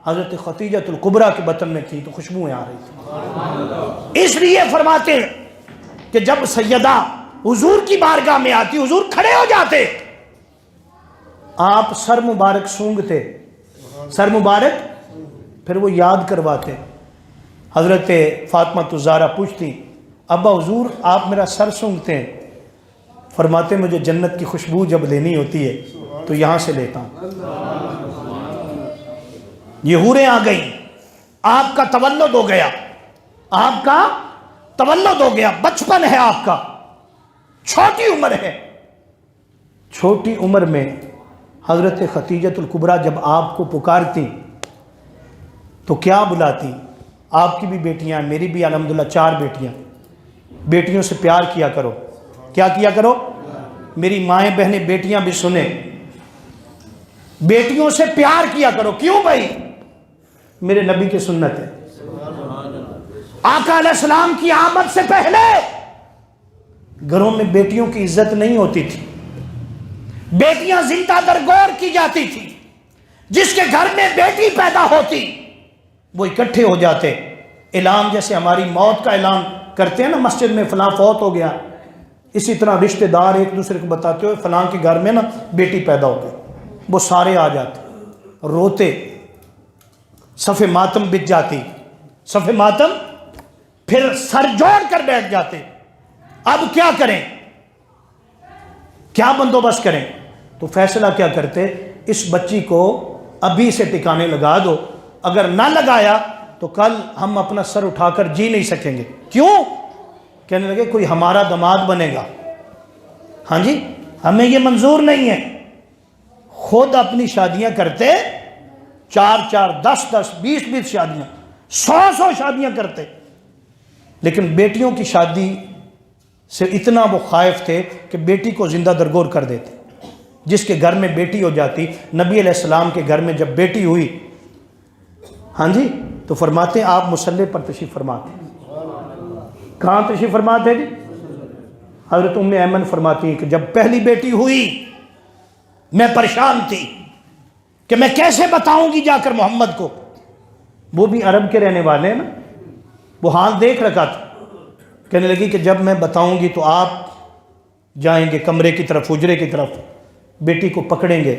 حضرت خدیجہ الکبریٰ کے بطن میں تھی تو خوشبوئیں آ رہی تھی. اس لیے فرماتے ہیں کہ جب سیدہ حضور کی بارگاہ میں آتی، حضور کھڑے ہو جاتے، آپ سر مبارک سونگتے، سر مبارک، پھر وہ یاد کرواتے. حضرت فاطمہ الزہرا پوچھتی ابا حضور آپ میرا سر سونگتے ہیں؟ فرماتے مجھے جنت کی خوشبو جب لینی ہوتی ہے تو یہاں سے لیتا ہوں. یہ حوریں آ گئی، آپ کا تولد ہو گیا، آپ کا تولد ہو گیا، بچپن ہے آپ کا، چھوٹی عمر ہے. چھوٹی عمر میں حضرت خدیجۃ الکبریٰ جب آپ کو پکارتی تو کیا بلاتی؟ آپ کی بھی بیٹیاں، میری بھی الحمدللہ 4 بیٹیاں. بیٹیوں سے پیار کیا کرو. کیا کیا کرو؟ میری مائیں بہنیں بیٹیاں بھی سنیں، بیٹیوں سے پیار کیا کرو. کیوں بھائی؟ میرے نبی کی سنت ہے. آقا علیہ السلام کی آمد سے پہلے گھروں میں بیٹیوں کی عزت نہیں ہوتی تھی، بیٹیاں زندہ درگور کی جاتی تھی. جس کے گھر میں بیٹی پیدا ہوتی وہ اکٹھے ہو جاتے. اعلان جیسے ہماری موت کا اعلان کرتے ہیں نا مسجد میں، فلاں فوت ہو گیا، اسی طرح رشتہ دار ایک دوسرے کو بتاتے ہوئے فلاں کے گھر میں نا بیٹی پیدا ہو گئی. وہ سارے آ جاتے، روتے، صف ماتم بچ جاتی، صف ماتم، پھر سر جوڑ کر بیٹھ جاتے. اب کیا کریں، کیا بندوبست کریں؟ تو فیصلہ کیا کرتے؟ اس بچی کو ابھی سے ٹکانے لگا دو، اگر نہ لگایا تو کل ہم اپنا سر اٹھا کر جی نہیں سکیں گے. کیوں؟ کہنے لگے کوئی ہمارا داماد بنے گا. ہاں جی، ہمیں یہ منظور نہیں ہے. خود اپنی شادیاں کرتے، 4 10 20 شادیاں، 100 شادیاں کرتے، لیکن بیٹیوں کی شادی سے اتنا وہ خائف تھے کہ بیٹی کو زندہ درگور کر دیتے. جس کے گھر میں بیٹی ہو جاتی، نبی علیہ السلام کے گھر میں جب بیٹی ہوئی، ہاں جی، تو فرماتے ہیں آپ مصلی پر تشریف فرماتے. کہاں تشریف فرماتے جی؟ حضرت ام ایمن فرماتی ہیں کہ جب پہلی بیٹی ہوئی میں پریشان تھی کہ میں کیسے بتاؤں گی جا کر محمد کو. وہ بھی عرب کے رہنے والے ہیں نا، وہ حال دیکھ رکھا تھا. کہنے لگی کہ جب میں بتاؤں گی تو آپ جائیں گے کمرے کی طرف، حجرے کی طرف، بیٹی کو پکڑیں گے.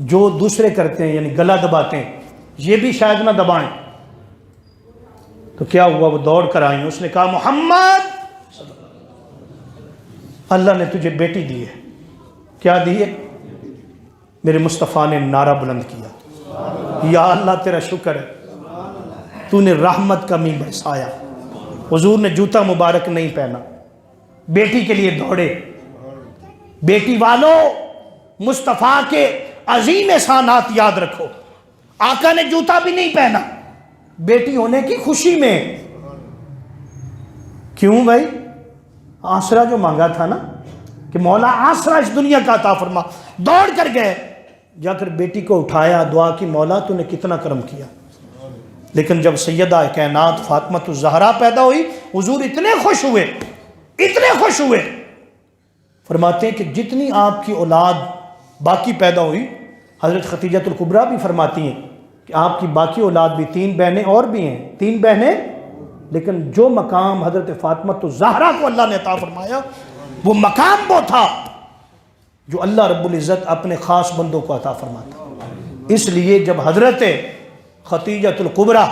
جو دوسرے کرتے ہیں یعنی گلا دباتے ہیں، یہ بھی شاید نہ دبائیں. تو کیا ہوا؟ وہ دوڑ کر آئی، اس نے کہا محمد اللہ نے تجھے بیٹی دی ہے. کیا دی ہے؟ میرے مصطفیٰ نے نعرہ بلند کیا، یا اللہ تیرا شکر ہے تو نے رحمت کا می برسایا. حضور نے جوتا مبارک نہیں پہنا، بیٹی کے لیے دوڑے. بیٹی والوں مصطفیٰ کے عظیم احسانات یاد رکھو. آقا نے جوتا بھی نہیں پہنا بیٹی ہونے کی خوشی میں. کیوں بھائی؟ آسرا جو مانگا تھا نا کہ مولا آسرا اس دنیا کا عطا فرما. دوڑ کر گئے، جا کر بیٹی کو اٹھایا، دعا کی مولا تو نے کتنا کرم کیا. لیکن جب سیدہ کائنات فاطمۃ الزہرا پیدا ہوئی، حضور اتنے خوش ہوئے، اتنے خوش ہوئے. فرماتے ہیں کہ جتنی آپ کی اولاد باقی پیدا ہوئی، حضرت خدیجۃ الکبریٰ بھی فرماتی ہیں کہ آپ کی باقی اولاد بھی 3 بہنیں اور بھی ہیں، 3 بہنیں، لیکن جو مقام حضرت فاطمۃ الزہرا کو اللہ نے عطا فرمایا وہ مقام وہ تھا جو اللہ رب العزت اپنے خاص بندوں کو عطا فرماتا. اس لیے جب حضرت خدیجۃ الکبریٰ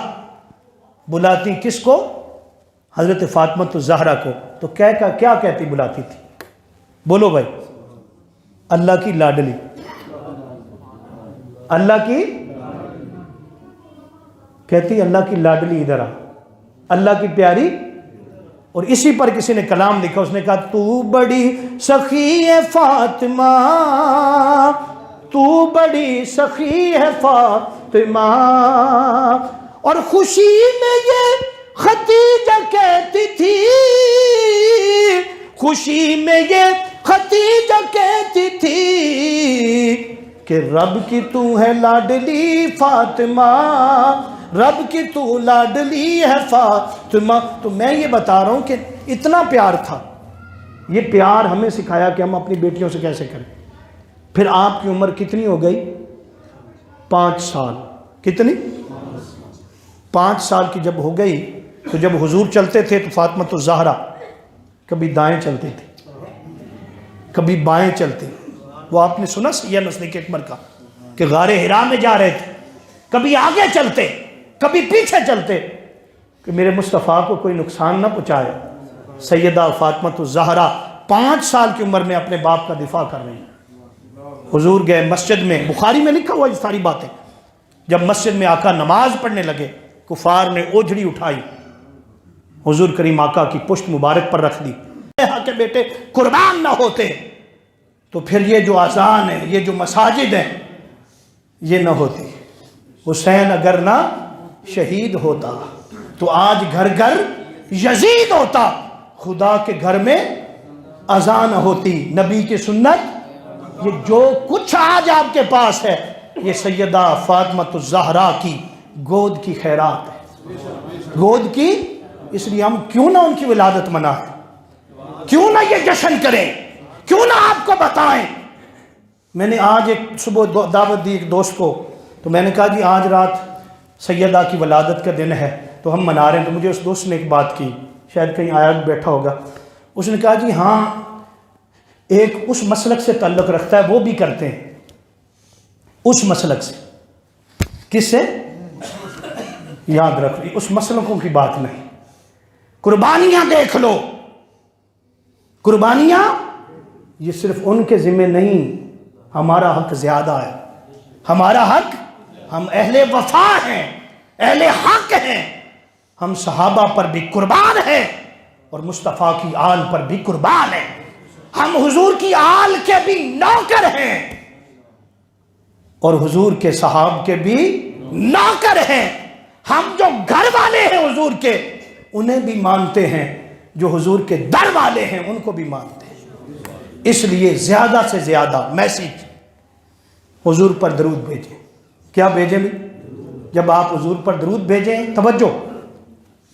بلاتی کس کو؟ حضرت فاطمۃ الزہرا کو، تو کیا کہتی بلاتی تھی؟ بولو بھائی. اللہ کی لاڈلی، اللہ کی کہتی اللہ کی لاڈلی ادھر آ، اللہ کی پیاری. اور اسی پر کسی نے کلام لکھا، اس نے کہا تو بڑی سخی ہے فاطمہ، تو بڑی سخی ہے فاطمہ. اور خوشی میں یہ خدیجہ کہتی تھی، خوشی میں یہ خدیجہ کہتی تھی کہ رب کی تو ہے لاڈلی فاطمہ، رب کی تو لاڈلی ہے فاطمہ. تو میں یہ بتا رہا ہوں کہ اتنا پیار تھا. یہ پیار ہمیں سکھایا کہ ہم اپنی بیٹیوں سے کیسے کریں. پھر آپ کی عمر کتنی ہو گئی؟ 5 سال. کتنی؟ 5 سال کی جب ہو گئی تو جب حضور چلتے تھے تو فاطمۃ الزہرا کبھی دائیں چلتی تھی، کبھی بائیں چلتی. وہ آپ نے سنا سیدنا نصدیق اکبر کا کہ غار حرا میں جا رہے تھے، کبھی آگے چلتے کبھی پیچھے چلتے کہ میرے مصطفیٰ کو کوئی نقصان نہ پہنچائے. سیدہ فاطمۃ الزہرا 5 سال کی عمر میں اپنے باپ کا دفاع کر رہی ہیں. حضور گئے مسجد میں، بخاری میں لکھا ہوا یہ ساری باتیں، جب مسجد میں آقا نماز پڑھنے لگے کفار نے اوجھڑی اٹھائی، حضور کریم آقا کی پشت مبارک پر رکھ دی، کے بیٹے قربان نہ ہوتے تو پھر یہ جو اذان ہے، یہ جو مساجد ہیں یہ نہ ہوتی، حسین اگر نہ شہید ہوتا تو آج گھر گھر یزید ہوتا، خدا کے گھر میں اذان ہوتی، نبی کی سنت، یہ جو کچھ آج آپ کے پاس ہے یہ سیدہ فاطمہ الزہرا کی گود کی خیرات ہے، گود کی، اس لیے ہم کیوں نہ ان کی ولادت منائیں، کیوں نہ یہ جشن کریں، کیوں نہ آپ کو بتائیں۔ میں نے آج ایک صبح دعوت دی ایک دوست کو، تو میں نے کہا جی آج رات سیدہ کی ولادت کا دن ہے تو ہم منا رہے ہیں، تو مجھے اس دوست نے ایک بات کی، شاید کہیں آیا بیٹھا ہوگا، اس نے کہا جی ہاں ایک اس مسلک سے تعلق رکھتا ہے، وہ بھی کرتے ہیں، اس مسلک سے، کس سے؟ یاد رکھ لی، اس مسلکوں کی بات نہیں، قربانیاں دیکھ لو، قربانیاں یہ صرف ان کے ذمہ نہیں، ہمارا حق زیادہ ہے، ہمارا حق، ہم اہل وفا ہیں، اہل حق ہیں، ہم صحابہ پر بھی قربان ہیں اور مصطفیٰ کی آل پر بھی قربان ہیں، ہم حضور کی آل کے بھی نوکر ہیں اور حضور کے صحاب کے بھی نوکر ہیں، ہم جو گھر والے ہیں حضور کے انہیں بھی مانتے ہیں، جو حضور کے در والے ہیں ان کو بھی مانتے ہیں، اس لیے زیادہ سے زیادہ میسیج حضور پر درود بھیجیں۔ کیا بھیجیں بھی؟ جب آپ حضور پر درود بھیجیں،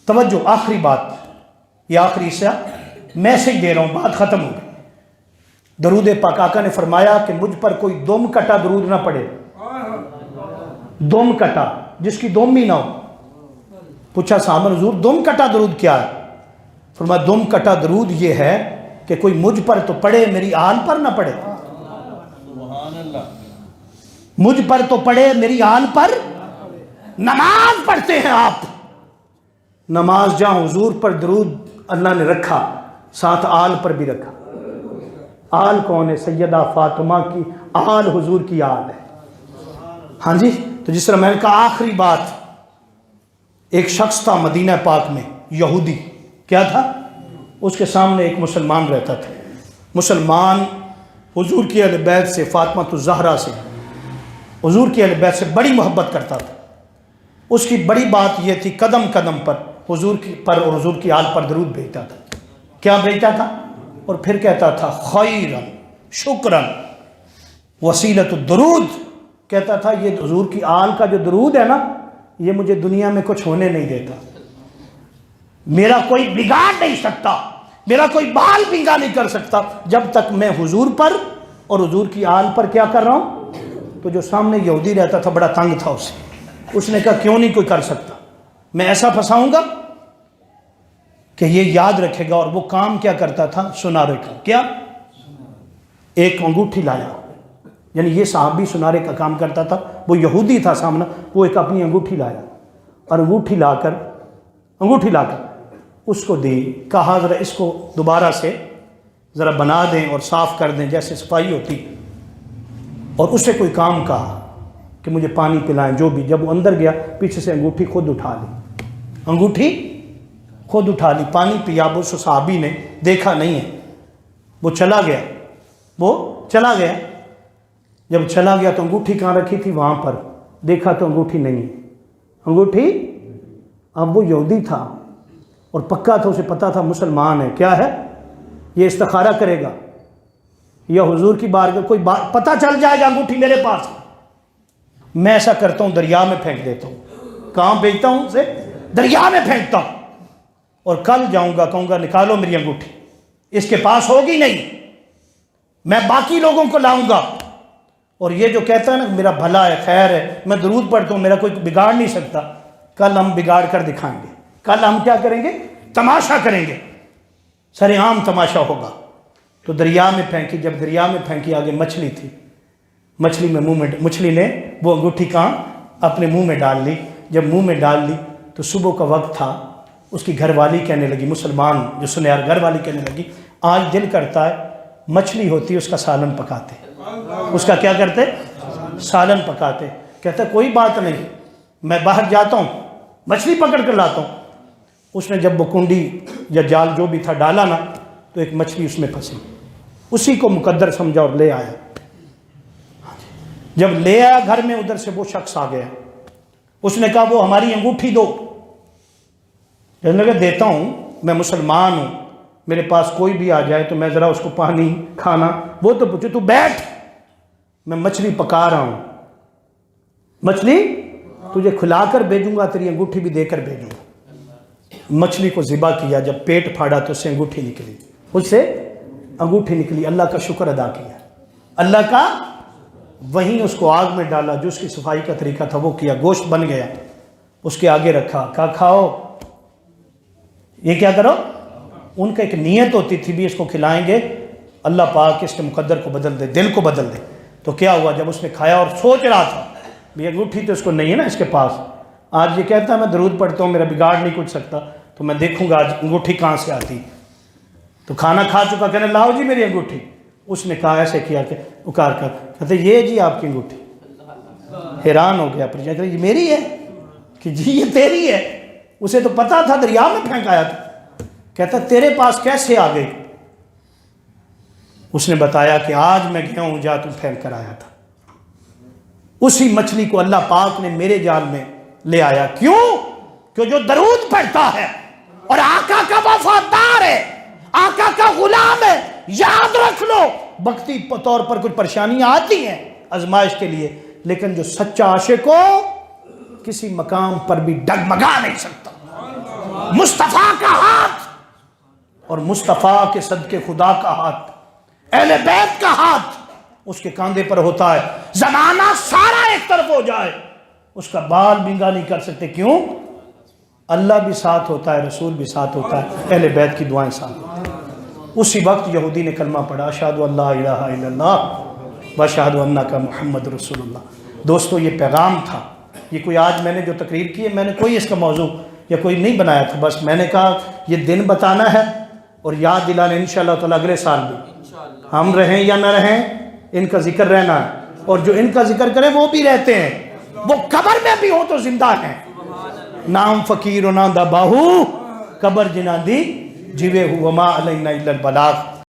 توجہ، آخری بات، یہ آخری حصہ میسیج دے رہا ہوں، بات ختم ہو گئی۔ درود پاک آقا نے فرمایا کہ مجھ پر کوئی دم کٹا درود نہ پڑے، دم کٹا، جس کی دم ہی نہ ہو۔ پوچھا صحابہ حضور دم کٹا درود کیا ہے؟ فرمایا دم کٹا درود یہ ہے کہ کوئی مجھ پر تو پڑھے میری آل پر نہ پڑھے، مجھ پر تو پڑھے میری آل پر۔ نماز پڑھتے ہیں آپ، نماز جہاں حضور پر درود اللہ نے رکھا، ساتھ آل پر بھی رکھا۔ آل کون ہے؟ سیدہ فاطمہ کی آل حضور کی آل ہے۔ ہاں جی، تو جس طرح میں نے کہا آخری بات، ایک شخص تھا مدینہ پاک میں، یہودی، کیا تھا؟ اس کے سامنے ایک مسلمان رہتا تھا، مسلمان حضور کی اہل بیت سے، فاطمہ الزہرا سے، حضور کی اہل بیت سے بڑی محبت کرتا تھا۔ اس کی بڑی بات یہ تھی قدم قدم پر حضور کی پر اور حضور کی آل پر درود بھیجتا تھا۔ کیا بھیجتا تھا؟ اور پھر کہتا تھا خیرن شکرن وسیلۃ الدرود، کہتا تھا یہ حضور کی آل کا جو درود ہے نا، یہ مجھے دنیا میں کچھ ہونے نہیں دیتا، میرا کوئی بگاڑ نہیں سکتا، میرا کوئی بال بنگا نہیں کر سکتا جب تک میں حضور پر اور حضور کی آل پر کیا کر رہا ہوں۔ تو جو سامنے یہودی رہتا تھا بڑا تنگ تھا اسے، اس نے کہا کیوں نہیں کوئی کر سکتا، میں ایسا پھنساؤں گا کہ یہ یاد رکھے گا۔ اور وہ کام کیا کرتا تھا؟ سنارے کا، کیا؟ ایک انگوٹھی لایا، یعنی یہ صحابی سنارے کا کام کرتا تھا، وہ یہودی تھا سامنا، وہ ایک اپنی انگوٹھی لایا اور انگوٹھی لا کر اس کو دی، کہا ذرا اس کو دوبارہ سے ذرا بنا دیں اور صاف کر دیں جیسے صفائی ہوتی، اور اسے کوئی کام کہا کہ مجھے پانی پلائیں، جو بھی۔ جب وہ اندر گیا پیچھے سے انگوٹھی خود اٹھا لی، انگوٹھی خود اٹھا لی، پانی پیا۔ وہ اس صحابی نے دیکھا نہیں ہے، وہ چلا گیا، جب چلا گیا تو انگوٹھی کہاں رکھی تھی؟ وہاں پر دیکھا تو انگوٹھی نہیں ہے، انگوٹھی۔ اب وہ یہودی تھا اور پکا تھا، اسے پتا تھا مسلمان ہے، کیا ہے یہ استخارہ کرے گا یا حضور کی بارگاہ کوئی بات پتہ چل جائے گا انگوٹھی میرے پاس، میں ایسا کرتا ہوں دریا میں پھینک دیتا ہوں۔ کہاں بھیجتا ہوں اسے؟ دریا میں پھینکتا ہوں، اور کل جاؤں گا کہوں گا نکالو میری انگوٹھی، اس کے پاس ہوگی نہیں، میں باقی لوگوں کو لاؤں گا۔ اور یہ جو کہتا ہے نا میرا بھلا ہے، خیر ہے، میں درود پڑھتا ہوں، میرا کوئی بگاڑ نہیں سکتا، کل ہم بگاڑ کر دکھائیں گے، کل ہم کیا کریں گے؟ تماشا کریں گے، سر عام تماشا ہوگا۔ تو دریا میں پھینکی، جب دریا میں پھینکی آگے مچھلی تھی، مچھلی نے وہ انگوٹھی کہاں؟ اپنے منہ میں ڈال لی۔ جب منہ میں ڈال لی تو صبح کا وقت تھا، اس کی گھر والی کہنے لگی، مسلمان جو سنیار گھر والی کہنے لگی، آج دل کرتا ہے مچھلی ہوتی ہے اس کا سالن پکاتے، اس کا کیا کرتے؟ سالن پکاتے. کہتا کوئی بات نہیں، میں باہر جاتا ہوں، مچھلی پکڑ کر لاتا ہوں. اس نے جب وہ کنڈی یا جال جو بھی تھا ڈالا نا، تو ایک مچھلی اس میں پھنسی. اسی کو مقدر سمجھا اور لے آیا. جب لے آیا گھر میں، ادھر سے وہ شخص آ گیا. اس نے کہا وہ ہماری انگوٹھی دو. کہنے لگا دیتا ہوں، میں مسلمان ہوں، میرے پاس کوئی بھی آ جائے تو میں ذرا اس کو پانی کھانا. وہ تو پوچھے تو بیٹھ، میں مچھلی پکا رہا ہوں، مچھلی تجھے کھلا کر بھیجوں گا، تیری انگوٹھی بھی دے کر بھیجوں گا. مچھلی کو ذبح کیا، جب پیٹ پھاڑا تو اس سے انگوٹھی نکلی، اس سے انگوٹھی نکلی. اللہ کا شکر ادا کیا، اللہ کا. وہیں اس کو آگ میں ڈالا، جو اس کی صفائی کا طریقہ تھا وہ کیا، گوشت بن گیا، اس کے آگے رکھا، کہا کھاؤ. یہ کیا کرو؟ ان کا ایک نیت ہوتی تھی بھی اس کو کھلائیں گے، اللہ پاک اس کے مقدر کو بدل دے، دل کو بدل دے. تو کیا ہوا، جب اس نے کھایا اور سوچ رہا تھا بھی انگوٹھی تو اس کو نہیں ہے نا اس کے پاس، آج یہ کہتا ہے میں درود پڑھتا ہوں، میرا بگاڑ نہیں کچھ سکتا، تو میں دیکھوں گا آج انگوٹھی کہاں سے آتی. تو کھانا کھا چکا، کہنے لاؤ جی میری انگوٹھی. اس نے کہا ایسے کیا کہ اکار کر، کہتے یہ جی آپ کی انگوٹھی. حیران ہو گیا، پر یہ میری ہے؟ کہ جی یہ تیری ہے. اسے تو پتا تھا دریا میں پھینک آیا تھا. کہتا تیرے پاس کیسے آ گئی؟ اس نے بتایا کہ آج میں گیا ہوں جہاں تو پھینک کر آیا تھا. اسی مچھلی کو اللہ پاک نے میرے جال میں لے آیا. کیوں؟ کہ جو درود پڑھتا ہے اور آقا کا وفادار ہے، آقا کا غلام ہے. یاد رکھ لو، وقتی طور پر کچھ پریشانیاں آتی ہیں آزمائش کے لیے، لیکن جو سچا عاشق ہو کسی مقام پر بھی ڈگمگا نہیں سکتا. مصطفیٰ کا ہاتھ اور مصطفیٰ کے صدقے خدا کا ہاتھ، اہل بیت کا ہاتھ اس کے کاندھے پر ہوتا ہے. زمانہ سارا ایک طرف ہو جائے، اس کا بال بینگا نہیں کر سکتے. کیوں؟ اللہ بھی ساتھ ہوتا ہے، رسول بھی ساتھ ہوتا ہے، اہل بیت کی دعائیں ساتھ. اسی وقت یہودی نے کلمہ پڑھا، اشہدو ان لا الہ الا اللہ واشہدو انک محمد رسول اللہ. دوستو یہ پیغام تھا. یہ کوئی آج میں نے جو تقریر کی ہے، میں نے کوئی اس کا موضوع یا کوئی نہیں بنایا تھا، بس میں نے کہا یہ دن بتانا ہے اور یاد دلانا. انشاءاللہ تعالیٰ اگلے سال بھی ہم رہیں یا نہ رہیں ان کا ذکر رہنا ہے، اور جو ان کا ذکر کریں وہ بھی رہتے ہیں، وہ قبر میں بھی ہو تو زندہ ہیں. نام فقیر و نام دا باہو، قبر جنا دی جیوے ہوا ما علینا الا البلاغ.